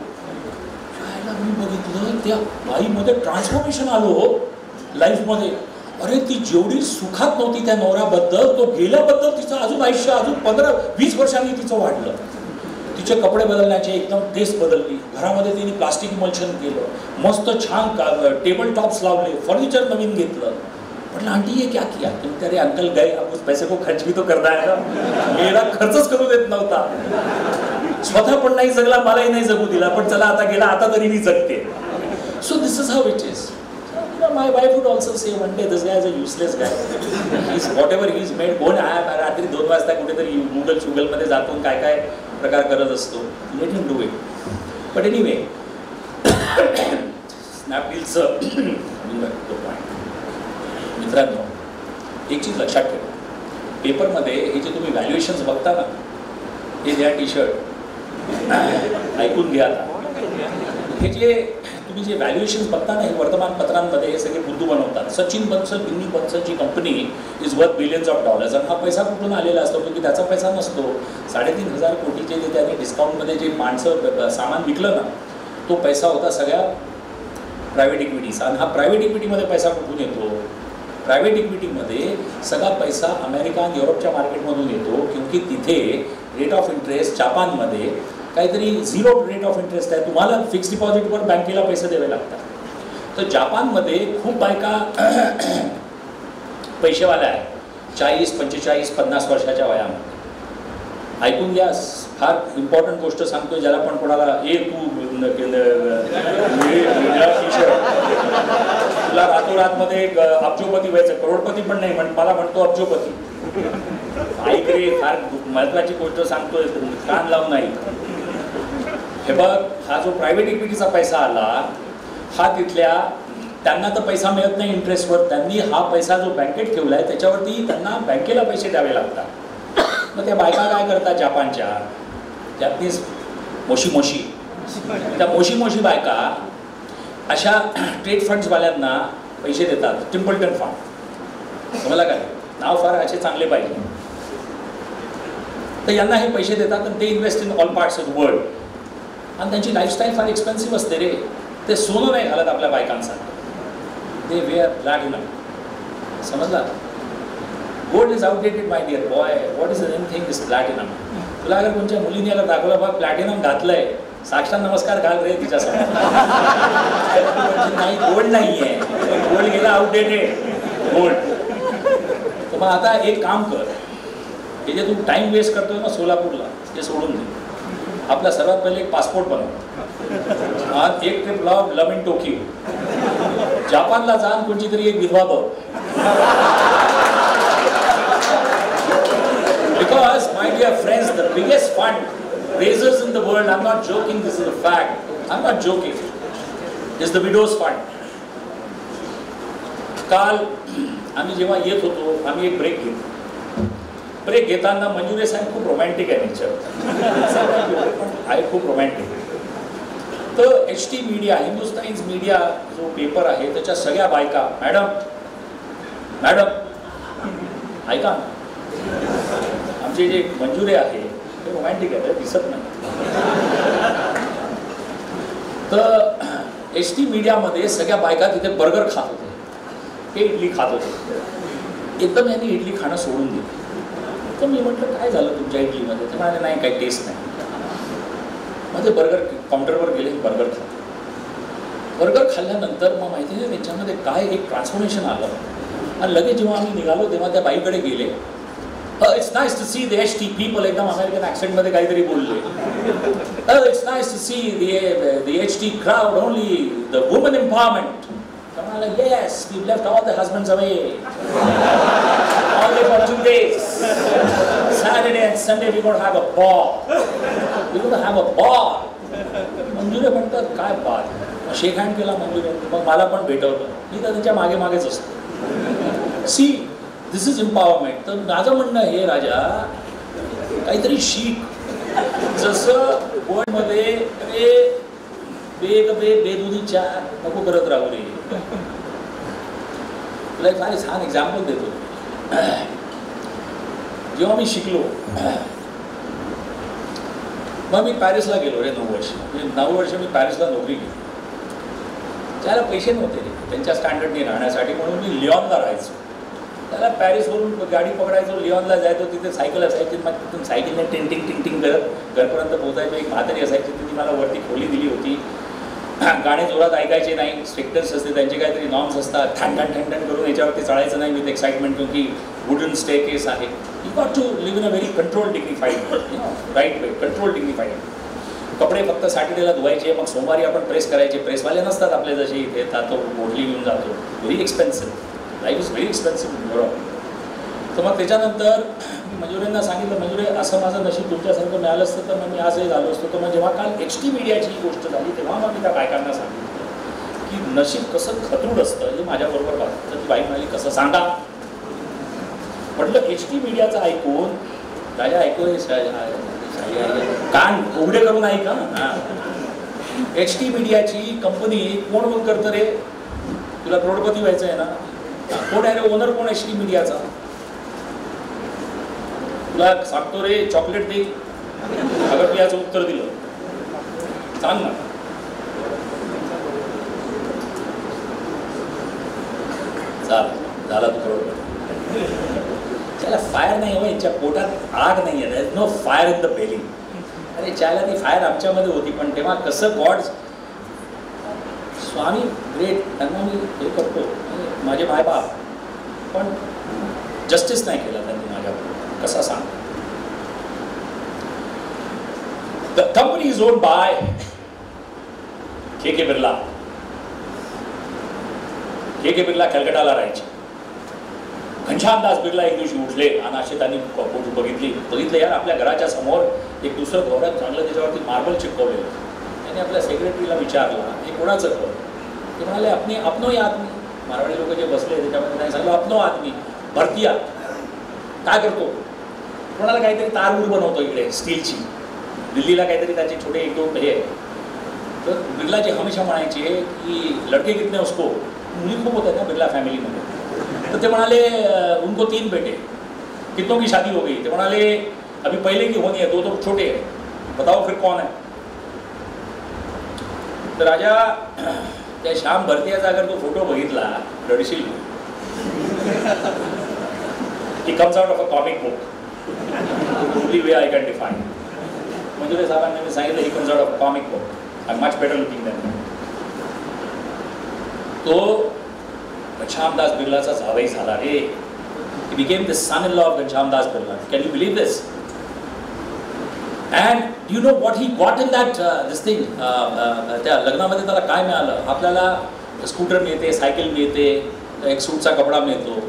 [SPEAKER 1] मी बघितलं त्या बाईमध्ये ट्रान्सफॉर्मेशन आलो हो लाईफमध्ये. अरे ती जेवढी सुखात नव्हती त्या नवऱ्याबद्दल, तो गेल्याबद्दल तिचं अजून आयुष्य अजून 15-20 वर्षांनी तिचं वाढलं. तिचे कपडे बदलण्याचे एकदम टेस्ट बदलली. घरामध्ये तिने प्लास्टिक इमल्शन केलं, मस्त छान टेबल टॉप्स लावले, फर्निचर नवीन घेतलं. म्हटलं आंटी ये क्या किया? तुम अरे अंकल गए, अब उस पैसे को खर्च भी तो करता है ना. मेरा खर्चच करू देत नव्हता. स्वतः पण नाही जगला, मलाही नाही जगू दिला, पण चला आता गेला, आता तरी मी जगते. So this is how it is. My wife would also say one day this guy is a useless guy. Is what ever he is made. कोण आहे रात्री 2 वाजता कुठेतरी गुगलमध्ये जातो, काय काय प्रकार करत असतो. Let him do it. But anyway, स्नॅपडीलचं मित्रांनो एक चीज लक्षात ठेवा. पेपरमध्ये हे जे तुम्ही व्हॅल्युएशन्स बघता ना, हे द्या टी शर्ट ऐकून घ्या. हे जे तुम्ही जे व्हॅल्युएशन्स बघता ना, हे वर्तमानपत्रांमध्ये हे सगळे बुद्धू बनवतात. सचिन बन्सल बिन्नी बन्सलची company is worth billions of dollars. आणि हा पैसा कुठून आलेला असतो की त्याचा पैसा नसतो. 3,500 कोटीचे जे त्यांनी डिस्काउंटमध्ये जे माणसं सामान विकलं ना, तो पैसा होता सगळ्या प्रायव्हेट इक्विटीचा. आणि हा प्रायव्हेट इक्विटीमध्ये पैसा कुठून येतो? प्रायव्हेट इक्विटीमध्ये सगळा पैसा अमेरिका आणि युरोपच्या मार्केटमधून येतो, क्योंकि तिथे रेट ऑफ इंटरेस्ट जापानमध्ये काहीतरी 0 रेट ऑफ इंटरेस्ट आहे. तुम्हाला फिक्स डिपॉझिटवर बँकेला पैसे द्यावे लागतात. तर जापानमध्ये खूप बायका पैसेवाल्या आहेत, 40, 45, 50 वर्षाच्या वयामध्ये. ऐकून घ्या, फार इम्पॉर्टंट गोष्ट सांगतोय, ज्याला पण कोणाला तू तुला रातोरातमध्ये अब्जोपती व्हायचं, करोडपती पण नाही, मला म्हणतो अब्जोपती. ऐक रे, फार महत्वाची गोष्ट सांगतोय, कान लावून नाही. हे बघ, हा जो प्रायव्हेट इक्विटीचा पैसा आला, हा तिथल्या त्यांना तर पैसा मिळत नाही इंटरेस्टवर. त्यांनी हा पैसा जो बँकेत ठेवला आहे त्याच्यावरती त्यांना बँकेला पैसे द्यावे लागतात. मग त्या बायका काय करतात, जॅपनीज मोशी त्या मोशी बायका अशा ट्रेड फंड्सवाल्यांना पैसे देतात. टिम्पल्टन फंड, तुम्हाला काय नाव फार असे चांगले पाहिजे. तर यांना हे पैसे देतात आणि ते invest in all parts of the world. आणि त्यांची लाईफस्टाईल फार एक्सपेन्सिव्ह असते रे. ते सोनं नाही घालत आपल्या बायकांसाठी, ते वेअर प्लॅटिनम. समजला? Gold is outdated my dear boy. What is anything is platinum. तुला अगर तुमच्या मुलीने अगर दाखवलं बघ प्लॅटिनम घातलंय, साक्षात नमस्कार घाल रे तिच्यासमोर. नाही, गोल्ड नाही आहे, गोल्ड गेला आउटडेटेड गोल्ड. तर मग आता एक काम कर, हे जे तू टाइम वेस्ट करतोय ना सोलापूरला, ते सोडून दे. आपला सर्वात पहिले एक पासपोर्ट बनव. आज एक ट्रिप लाव लव इन टोकियो. जापानला जाऊन कोणची तरी एक विधवा बघ. Because, my dear friends, the biggest fund raisers in the world, I'm not joking, this is a fact, I'm not joking, is the widows fund. काल आम्ही जेव्हा येत होतो, आम्ही एक ब्रेक घेतला. ब्रेक घेताना मंजुळे साहेब खूप रोमॅन्टिक आहे नेचर, आहे खूप रोमॅन्टिक. तर HT मीडिया, हिंदुस्तान मीडिया जो पेपर आहे त्याच्या सगळ्या बायका, मॅडम ऐका, आमचे जे मंजुळे आहे ते रोमॅन्टिक आहे, दिसत नाही. तर HT मीडियामध्ये सगळ्या बायका तिथे बर्गर खात होते, ते इडली खात होते. एकदम यांनी इडली खाणं सोडून दिलं. तर मी म्हटलं काय झालं तुमच्या इडलीमध्ये? ते म्हणाले नाही, काही टेस्ट नाही. मग ते बर्गर काउंटरवर गेले, बर्गर खाल्लं. बर्गर खाल्ल्यानंतर मग माहिती नाही त्यांच्यामध्ये काय एक ट्रान्सफॉर्मेशन आलं. आणि लगेच जेव्हा आम्ही निघालो तेव्हा त्या बाईकडे गेले It's nice to see the HT people, एकदम अमेरिकन ॲक्सेंट मध्ये काहीतरी बोलले. It's nice to see the HT crowd, only the women empowerment. I'm like, yes, we've left all the husbands away. Only for 2 days. Saturday and Sunday we're going to have a ball. We're going to have a ball. मंजुरे म्हणतात काय बात. शेक hand केला मंजुरे, मग मला पण भेटवलं. मी तर त्यांच्या मागे मागेच असतो. See this is empowerment. तर माझं म्हणणं हे राजा, काहीतरी शिक. जसं वर्ल्डमध्ये बेदुनी चहा नको करत राहू रे. तुला एक फार छान एक्झाम्पल देतो. जेव्हा मी शिकलो, मग मी पॅरिसला गेलो रे 9 वर्ष. म्हणजे 9 वर्ष मी पॅरिसला नोकरी केली. त्याला पैसे नव्हते रे त्यांच्या स्टँडर्डने राहण्यासाठी, म्हणून मी लिऑनला राहायचो. त्याला पॅरिसवरून गाडी पकडायचो, लिऑनला जायचो. तिथे सायकल असायची, मग तिथून सायकलने टिंग करत घरपर्यंत पोहोचायचो. एक म्हातारी असायची, तिने मला वरती खोली दिली होती. गाणे जोरात ऐकायचे नाही, स्ट्रिक्टर्स असते त्यांचे, काहीतरी नॉर्म्स असतात. ठणठण करून याच्यावरती चढायचं नाही विथ एक्साइटमेंट, क्योंकि वुडन स्टेअरकेस आहे. You got to live in a very control dignified, right way, control dignified. कपडे फक्त सॅटर्डेला धुवायचे, मग सोमवारी आपण प्रेस करायचे. प्रेसवाले नसतात आपले जसे इथे, तो मोडली घेऊन जातो. Very expensive, life is very expensive बरोबर. तर मग त्याच्यानंतर मंजुरेंना सांगितलं, मंजुरे असं माझं नशीब तुमच्यासारखं मिळालं असतं तर मग मी आजही झालो असतो. तर मग जेव्हा काल HT मीडियाची ही गोष्ट झाली, तेव्हा मग मी त्या बायकांना सांगितलं की नशीब कसं खतरूड असतं. हे माझ्याबरोबर वाटतं. तर ती बाई म्हणाली, कसं सांगा. म्हटलं HT मीडियाचं ऐकून, राजा ऐकू, कान उघडे करून ऐका ना. HT मीडियाची कंपनी कोण करतं रे. तुला करोडपती व्हायचं आहे ना. कोण आहे रे ओनर, कोण HT मीडियाचा. तुला सांगतो रे, चॉकलेट दे. अगर तू याचं उत्तर दिलं सांग ना. झाला तू करोडपती. त्याला फायर नाही हो, यांच्या पोटात आग नाही आहे. No fire in the belly. अरे त्याला ती फायर आमच्यामध्ये होती, पण तेव्हा कसं गॉड स्वामी ग्रेट, त्यांना मी हे करतो. माझे मायबाप पण जस्टिस नाही केला त्यांनी माझ्याबरोबर. कसा सांग. The company is owned by KK Birla. KK Birla कलकत्ताला राहायचे. घनश्यामदास बिर्ला एक दिवशी उठले आणि असे त्यांनी बघितलं यार आपल्या घराच्या समोर एक दुसरं घोड्यात चांगलं त्याच्यावरती मार्बल चिपकवलेलं. त्यांनी आपल्या सेक्रेटरीला विचारलं, हे कोणाचं घर. ते म्हणाले अपनो ही आदमी. मारवाडी लोक जे बसले त्याच्यामध्ये त्यांनी सांगितलं, अपनो आदमी भरतिया. काय करतो. कोणाला काहीतरी तारवूर बनवतो इकडे स्टीलची. दिल्लीला काहीतरी त्याचे छोटे 1-2 हे. तर बिर्लाजी हमेशा म्हणायचे की लडके कितने उसको. मुली खूप होत्या ना बिर्ला फॅमिलीमध्ये. तर ते म्हणाले उनको 3 बेटे, कितनों की शादी हो गई. ते म्हणाले अभी पहले की होनी है, 2 तो छोटे है, बताओ फिर कौन है. तर राजा त्या श्याम भरतियाचा अगर तो फोटो बघितला रडशील. He comes out of a comic book. Only way I can define. मंजुरे साहेबांनी मी सांगितलं, he comes out of a comic book. I'm much better looking than him. तो घनश्यामदास बिर्लाचा जावई झाला रे. He became the son-in-law of Ghanshyamdas Birla. Can you believe this? And do you know what he got in that this thing? त्या लग्नामध्ये त्याला काय मिळालं. आपल्याला scooter मिळते, सायकल मिळते, एक सूटचा कपडा मिळतो.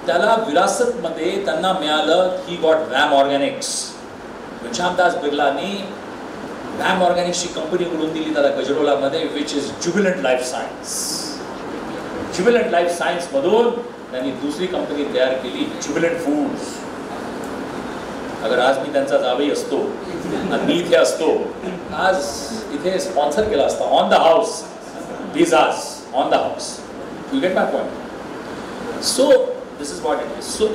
[SPEAKER 1] त्याला विरासतमध्ये त्यांना मिळालं, he got VAM organics. Ghanshyamdas बिर्लानी व्हॅम ऑर्गॅनिक्सची कंपनी उडून दिली त्याला गजरोलामध्ये, which is Jubilant life science. Jubilant life सायन्समधून त्यांनी दुसरी कंपनी तयार केली, ज्युबिलंट फूड्स. अगर आज मी त्यांचा जावई असतो आणि मी इथे असतो, आज इथे स्पॉन्सर केला असता on the house pizzas on the house. You get my point. So this is what it is. So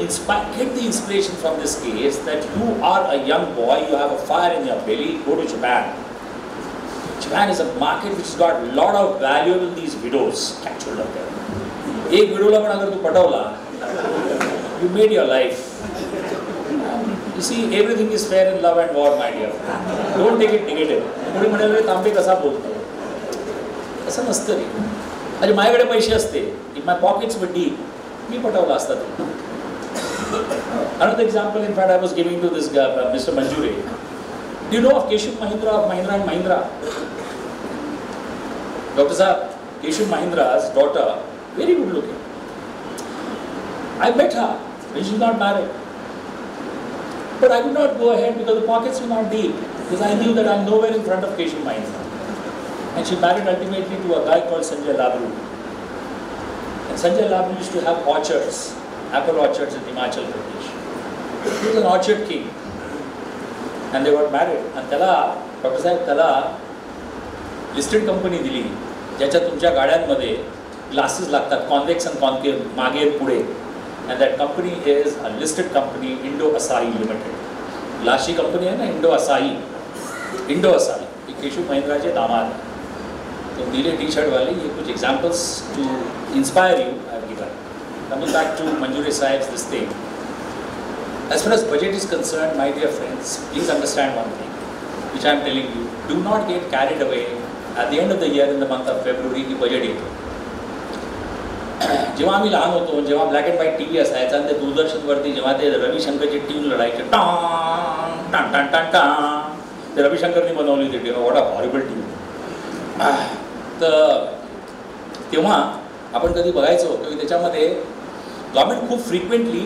[SPEAKER 1] get the inspiration from this case that you are a young boy, you have a fire in your belly, go to Japan. Japan is a market which has got a lot of value in these widows. Catch hold of them. एक विडोला पण अगर तू पटवला, you made your life. You see, everything is fair in love and war, my dear. Don't take it negative. कोणी म्हणाले रे तांबे कसा बोलतो. असं नसतं रे. अरे माझ्याकडे पैसे असते, if my pockets were deep, मी पटवला असता. Another example, in fact, I was giving to this guy, Mr. Manjure. Do you know of Keshav Mahindra of Mahindra and Mahindra? Dr. Saab, Keshav Mahindra's daughter, very good looking. I met her when she was not married. But I could not go ahead because the pockets were not deep. Because I knew that I'm nowhere in front of Keshav Mahindra. And she married ultimately to a guy called Sanjay Labru. And Sanjay Labru used to have orchards, apple orchards in Himachal Pradesh. He was an orchard king. And they got married. And त्याला, Dr. Saab, त्याला listed company दिली, ज्याच्यात तुमच्या गाड्यांमध्ये glasses लागतात, convex and concave, मागे पुढे. And that company is a listed company, Indo-Asahi Limited. Glassची company है ना, Indo-Asahi. Indo-Asahi. ये केशव महिंद्रा के दामाद हैं. तो नीले टी-शर्ट वाले ये कुछ examples to inspire you I have given. Coming back to Manjure Sahib's this thing. As far as budget is concerned, my dear friends, please understand one thing, which I am telling you. Do not get carried away at the end of the year in the month of February की budget येतो. जेव्हा आम्ही लहान होतो, जेव्हा black and white TV असायचा आणि ते दूरदर्शनवरती जेव्हा ते रविशंकरची ट्यून लढायचे टांग टांग टांग टांग टांग, ते रविशंकरनी बनवली होती tune. What a horrible tune. तर तेव्हा आपण कधी बघायचो की त्याच्यामध्ये गव्हर्नमेंट खूप फ्रिक्वेंटली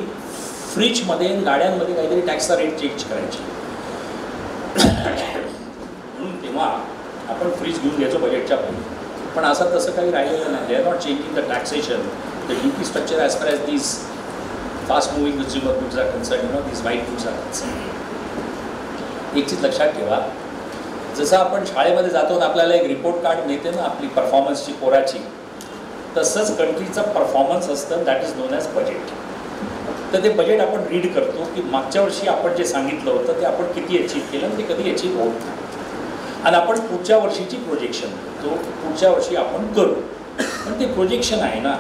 [SPEAKER 1] फ्रीजमध्ये गाड्यांमध्ये काहीतरी टॅक्सचा रेट चेंज करायची. म्हणून तेव्हा आपण फ्रीज घेऊन घ्यायचो बजेटच्या पहिले. पण असं तसं काही राहिलेलं नाही. They are not changing the taxation, the duty structure as far as these fast moving consumer goods are concern, these white goods are concern. एक चीज लक्षात ठेवा, जसं आपण शाळेमध्ये जातो आणि आपल्याला एक रिपोर्ट कार्ड मिळते ना आपली परफॉर्मन्सची पोराची, तसंच कंट्रीचं परफॉर्मन्स असतं, that is known as budget. तर ते बजेट आपण रीड करतो की मागच्या वर्षी आपण जे सांगितलं होतं ते आपण किती अचीव्ह केलं आणि ते कधी अचीव्ह होत नाही. आणि आपण पुढच्या वर्षीची प्रोजेक्शन करतो, पुढच्या वर्षी आपण करू. पण ते प्रोजेक्शन आहे ना,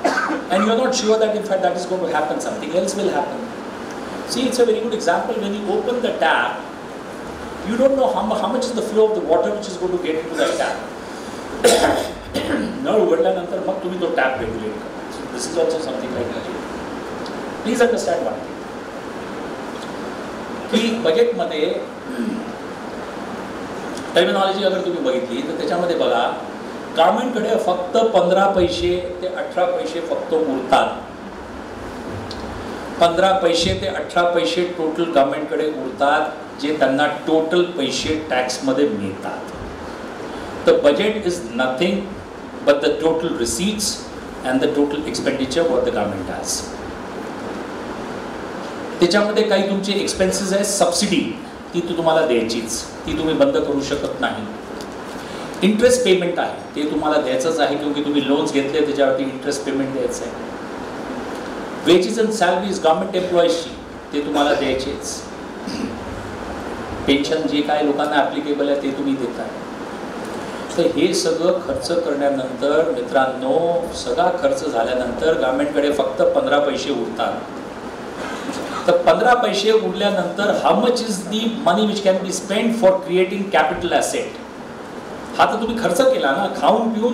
[SPEAKER 1] and you are not sure that in fact that is going to happen, something else will happen. See, it's a very good example. When you open the tap, you don't know how much is the flow of the water which is going to get into that tap. नळ उघडल्यानंतर मग तुम्ही तो tap regulate करा. This is also something like that. Please understand one thing की बजेटमध्ये terminology अगर तुम्ही बघितली तर त्याच्यामध्ये बघा, गव्हर्नमेंटकडे फक्त 15 पैसे ते 18 पैसे फक्त उरतात. 15 पैसे ते 18 पैसे टोटल गव्हर्नमेंटकडे उरतात, जे त्यांना टोटल पैसे टॅक्समध्ये मिळतात. The budget is nothing but the total receipts and the total expenditure what the government has. त्याच्यामध्ये काही तुमचे एक्सपेन्सेस आहे, सबसिडी ती तुम्हाला द्यायचीच, ती तुम्ही बंद करू शकत नाही. इंटरेस्ट पेमेंट आहे ते तुम्हाला द्यायचंच आहे, क्योंकि तुम्ही लोन्स घेतले त्याच्यावरती इंटरेस्ट पेमेंट द्यायचं आहे. वेजेस अँड सॅलरीज गव्हर्नमेंट एम्प्लॉईजची ते तुम्हाला द्यायचेच. पेन्शन जे काय लोकांना ॲप्लिकेबल आहे ते तुम्ही देताय. तर हे सगळं खर्च करण्यानंतर मित्रांनो, सगळा खर्च झाल्यानंतर गव्हर्नमेंटकडे फक्त 15 पैसे उरतात. तर 15 पैसे उरल्यानंतर how much is the money which can be spend for creating capital asset. हा तर तुम्ही खर्च केला ना, खाऊन पिऊन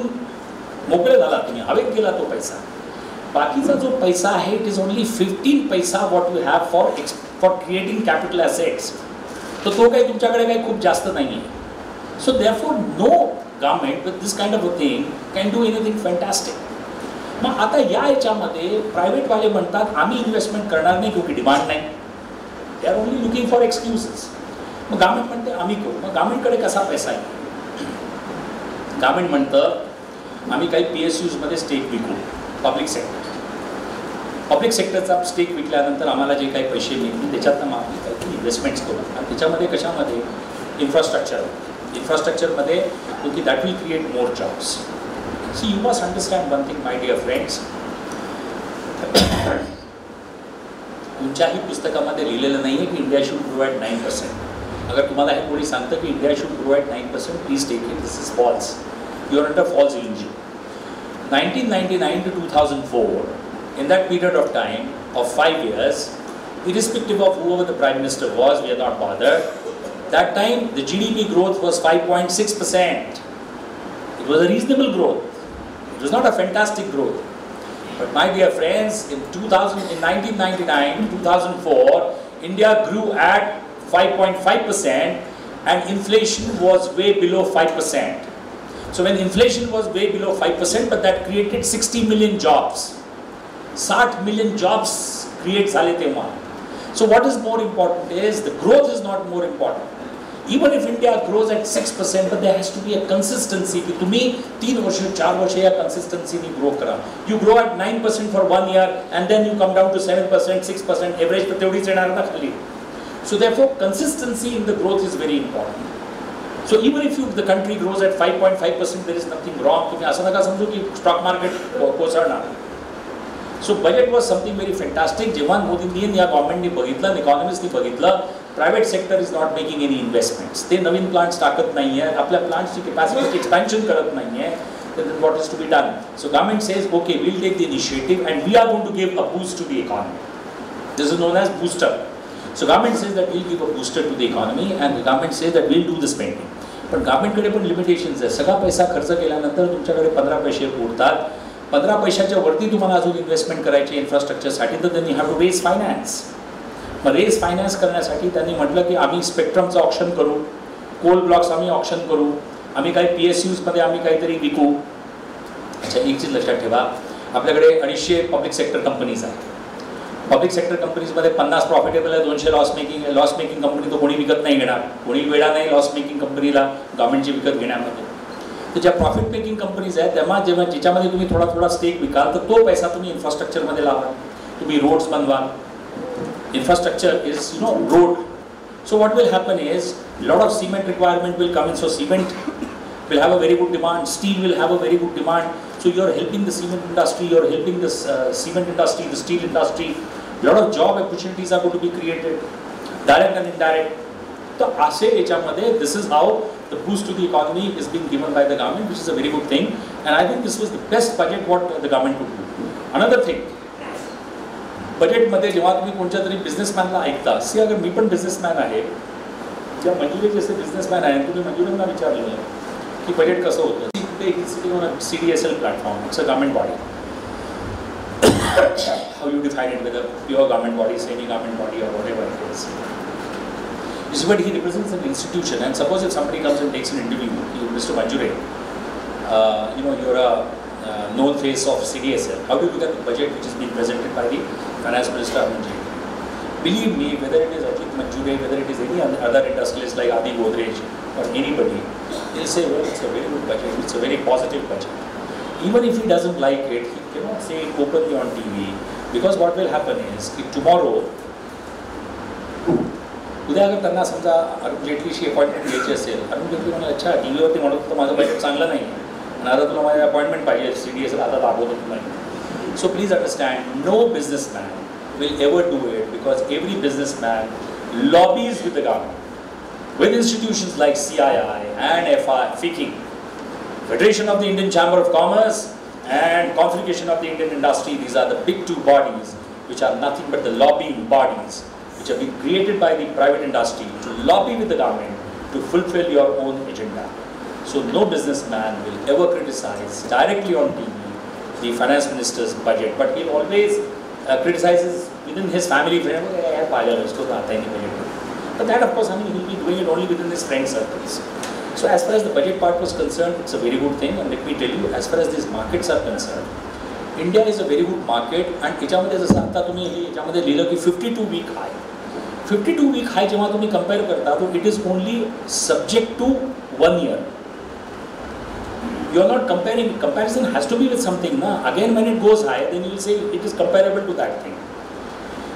[SPEAKER 1] मोकळे झाला तुम्ही, हवेत गेला तो पैसा. बाकीचा जो पैसा आहे इट इज ओनली 15 पैसा what you have for creating capital assets. तर तो काही तुमच्याकडे काही खूप जास्त नाही आहे. So therefore no government with this kind of a thing can do anything fantastic. मग आता या याच्यामध्ये प्रायव्हेटवाले म्हणतात आम्ही इन्व्हेस्टमेंट करणार नाही क्योंकि डिमांड नाही. They R only looking for excuses. मग गव्हर्नमेंट म्हणते आम्ही करू. मग गव्हर्नमेंटकडे कसा पैसा आहे? गव्हर्नमेंट म्हणतं आम्ही काही PSUजमध्ये स्टेक विकू. पब्लिक सेक्टरचा स्टेक विकल्यानंतर आम्हाला जे काही पैसे मिळतील त्याच्यातनं मग आम्ही काहीतरी इन्व्हेस्टमेंट्स करू. आणि त्याच्यामध्ये कशामध्ये? इन्फ्रास्ट्रक्चरमध्ये, क्योंकि that will create more jobs. See, you must understand one thing my dear friends. कोणत्याही पुस्तकामध्ये लिहिलेलं नाही आहे की इंडिया शुड प्रोव्हाइड 9%. अगर तुम्हाला हे कोणी सांगतं की India should provide 9%, please take it, this is false. You are under false illusion. 1999 to 2004, in that period of time of 5 years, irrespective of whoever the Prime Minister was, we are not bothered. That time the GDP growth was 5.6%. It was a reasonable growth. It was not a fantastic growth. But my dear friends, in 1999, 2004, India grew at 5.5% and inflation was way below 5%. So when inflation was way below 5%, but that created 60 million jobs. 60 million jobs create zale tema. So what is more important is the growth is not more important. Even if India grows at 6%, but there has to be a consistency. To me, 3 वर्ष 4 वर्ष या consistency नहीं grow करा. You grow at 9% for 1 year and then you come down to 7%, 6%. Average पे तेवढीच येणार ना खाली. So therefore, consistency in the growth is very important. So even if the country grows at 5.5%, there is nothing wrong. तुम्ही असं नका समजू की stock market कोसळणार. So budget was something very fantastic. जेव्हा मोदींनी या गव्हर्नमेंटनी बघितलं, इकॉनॉमिस्टनी बघितलं, private sector is not making any investments. ते नवीन प्लांट्स टाकत नाही आहे, आपल्या प्लांट्सची कॅपॅसिटी एक्सपॅन्शन करत नाही आहे. Then what is to be done? So government says, okay, we'll take the initiative and we are going to give a boost to the economy. This is known as booster. So government says that we'll give a booster to the economy and the government says that we'll do the spending. पण गव्हर्नमेंटकडे पण limitations आहे. सगळा पैसा खर्च केल्यानंतर तुमच्याकडे 15 पैसे उरतात. 15 पैशाच्या वरती तुम्हाला अजून इन्व्हेस्टमेंट करायची इन्फ्रास्ट्रक्चरसाठी, तर त्यांनी हॅव टू रेज फायनान्स. मग रेज फायनान्स करण्यासाठी त्यांनी म्हटलं की आम्ही स्पेक्ट्रमचं ऑप्शन करू, कोल ब्लॉक्स आम्ही ऑप्शन करू, आम्ही काही PSUजमध्ये आम्ही काहीतरी विकू. अच्छा, एक चीज लक्षात ठेवा, आपल्याकडे 250 पब्लिक सेक्टर कंपनीज आहेत. पब्लिक सेक्टर कंपनीजमध्ये 50 प्रॉफिटेबल आहे, 200 लॉस मेकिंग कंपनी तो कोणी विकत नाही घेणार. कोणी वेळा नाही लॉस मेकिंग कंपनीला गव्हर्नमेंटची विकत घेण्यामध्ये. तर ज्या प्रॉफिट मेकिंग कंपनीज आहेत तेव्हा ज्याच्यामध्ये तुम्ही थोडा थोडा स्टेक विकाल, तर तो पैसा तुम्ही इन्फ्रास्ट्रक्चरमध्ये लावा. तुम्ही रोड्स बनवा. Infrastructure is, road. So what will happen is, lot of cement requirement will come in. So cement will have a very good demand. Steel will have a very good demand. So you are helping the cement industry. You are helping the cement industry, the steel industry. Lot of job opportunities are going to be created, direct and indirect. So असे याच्यामध्ये this is how the boost to the economy is being given by the government, which is a very good thing. And I think this was the best budget what the government could do. Another thing. बजेटमध्ये जेव्हा तुम्ही कोणत्या तरी बिझनेसमॅनला ऐकता, अगर मी पण businessman आहे, ज्या मंजुरे जसे बिझनेसमॅन आहे, तुम्ही मंजुरांना विचारलेलं की बजेट कसं होतं. CDSL platform, it's a government body. How you define it, whether pure government body, semi government body or whatever it is. This is what he represents an institution. And suppose if somebody comes and takes an interview, Mr. Manjure, you're a known face of CDSL. How do you look at the budget which is being presented by the Finance Minister Arun Jaitley? Believe me, whether it is Ajit Manjure, whether it is any other industrialist like Adi Godrej or anybody, they'll say, well, it's a very good budget, it's a very positive budget. Even if he doesn't like it, he cannot say it openly on TV, because what will happen is, if tomorrow, उद्या अगर त्यांना समजा Arun जेटलीशी appointment घ्यायची असेल, अरुण जेटली म्हणाले, अच्छा टीव्हीवरती म्हणत होतं माझं बजेट चांगलं नाही आहे आणि आता तुला माझी अपॉइंटमेंट पाहिजे, CDSL आता दाखवतो नाही. So please understand, no businessman will ever do it, because every businessman lobbies with the government, with institutions like CII and FICCI, Federation of the Indian Chamber of Commerce and Confederation of the Indian Industry. These are the big two bodies which are nothing but the lobbying bodies which have been created by the private industry to lobby with the government to fulfill your own agenda. So no businessman will ever criticize directly on TV the finance minister's budget, but he'll always criticizes within his family friend. But that, of course, he'll be doing it only within his friend circles. So as far as the budget part was concerned, it's a very good thing. And let me tell you, as far as these markets are concerned, India is a very good market. And याच्यामध्ये जसं आता तुम्ही याच्यामध्ये लिहिलं की 52 week high. 52 week high जेव्हा तुम्ही compare करता, तो it is only subject to 1 year. You are not comparing. Comparison has to be with something, na? Again, when it goes high, then you will say it is comparable to that thing.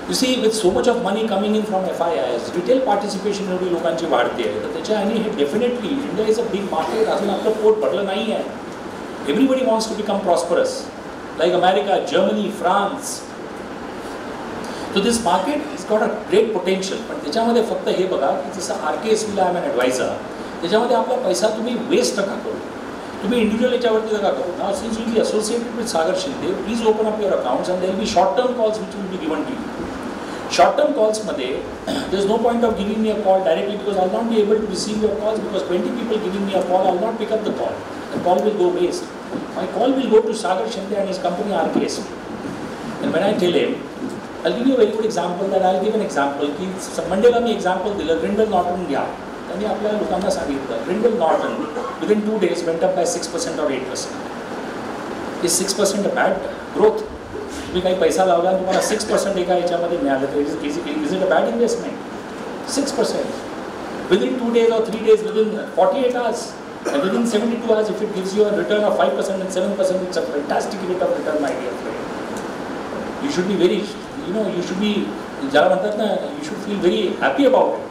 [SPEAKER 1] You see, with so much of money coming in from FIIs, retail participation एवढी लोकांची वाढते आहे, तर त्याच्याने हे definitely India is a big market. अजून आपलं पोट भरलं नाही आहे. Everybody wants to become prosperous, like America, Germany, France. So this market has got a great potential. पण त्याच्यामध्ये फक्त हे बघा की जसं RKSV ला आय एम एन ॲडवायझर, त्याच्यामध्ये आपला पैसा तुम्ही वेस्ट नका करू. तुम्ही इंडिव्हिज्युअल याच्यावरती नका करू. Now since you be associated with Sagar Shinde, please open up your accounts and there will be short term calls which will be given to you. Short term कॉल्समध्ये there is no point of giving me a call directly, because I not be able to receive your calls, because 20 people giving me a call, I not pick up the call. The call will go waste. My call will go to Sagar Shinde and his company RKSV. And when I tell him, I'll give you a very good example that I'll give an example की मंडेला मी example दिलं ग्रिंडल Norton घ्या त्यांनी आपल्या लोकांना सांगितलं ग्रिंडल Norton within 2 days went up by 6% or 8%. Is 6% a bad growth? तुम्ही काही पैसा लावला आणि तुम्हाला 6% एका याच्यामध्ये मिळालं तर is it a bad investment? 6%. Within 2 days or 3 days, within 48 hours, and within 72 hours, if it gives you a return of 5% and 7%, it's a fantastic rate of return, my dear friend. You should be very, you should be, you should feel very happy about it.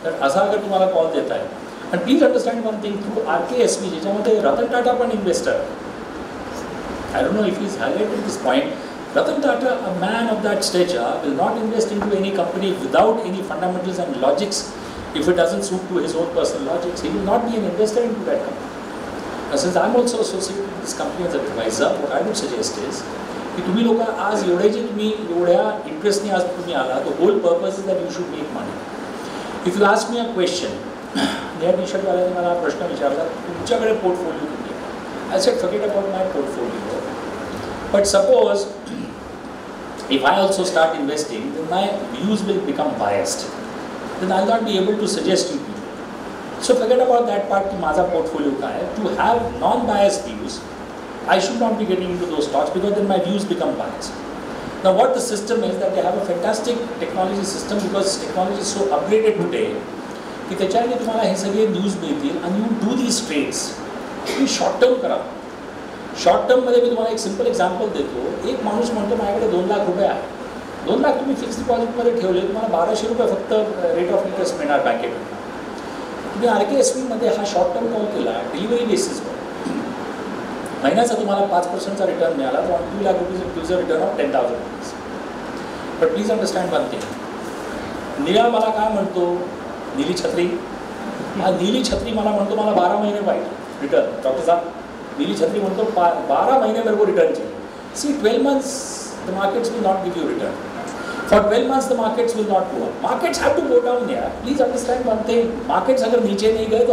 [SPEAKER 1] That असा अगर तुम्हाला call देता है. And please understand one thing, through RKSB, ज्याच्यामध्ये रतन टाटा पण investor. I don't know if he's highlighted this point. Ratan Tata, a man of that stature, will not invest into any company without any fundamentals and logics. If it doesn't suit to his own personal logics, he will not be an investor into that company. Now, since I'm also associated with this company as an advisor, what I would suggest is की तुम्ही लोक आज एवढे जे तुम्ही एवढ्या इंटरेस्टने आज तुम्ही आला, the whole purpose is that you should make money. If you ask me a question, या टी शर्टवाल्याने मला प्रश्न विचारला तुमच्याकडे पोर्टफोलिओ किती आहे? I said forget about my portfolio. But suppose if I also start investing, then my views will become biased. Then I'll not be able to suggest you people. So forget about that part कि माझा portfolio का है. To have non-biased views, I should not be getting into those stocks because then my views become biased. Now what the system is that they have a fantastic technology system because technology is so upgraded today की त्याच्याने तुम्हाला हे सगळे news मिळतील and you do these trades. तुम्ही short term करा. Short टर्ममध्ये मी तुम्हाला एक सिंपल एक्झाम्पल देतो. एक माणूस म्हणतो माझ्याकडे 2 लाख रुपये आहे. 2 लाख तुम्ही फिक्स्ड डिपॉझिटमध्ये ठेवले तुम्हाला 1200 रुपये फक्त रेट ऑफ इंटरेस्ट मिळणार बँकेकडून. तुम्ही RKSBमध्ये हा शॉर्ट टर्म कॉल केला डिलिव्हरी बेसिसवर महिन्याचा तुम्हाला 5%चा रिटर्न मिळाला तर 2 lakh rupees gives a return of 10,000 rupees. But please understand one thing. निळा मला काय म्हणतो नीली छत्री. हा नीली छत्री मला म्हणतो मला 12 महिने पाहिजे रिटर्न. डॉक्टर साहब नीली छत्री म्हणतो 12 महीने मेरे को रिटर्न चाहिए. See 12 months the markets will not give you return. For 12 months the markets will not go up. Markets have to go down here. Please understand one thing. Markets अगर नीचे नहीं गए तो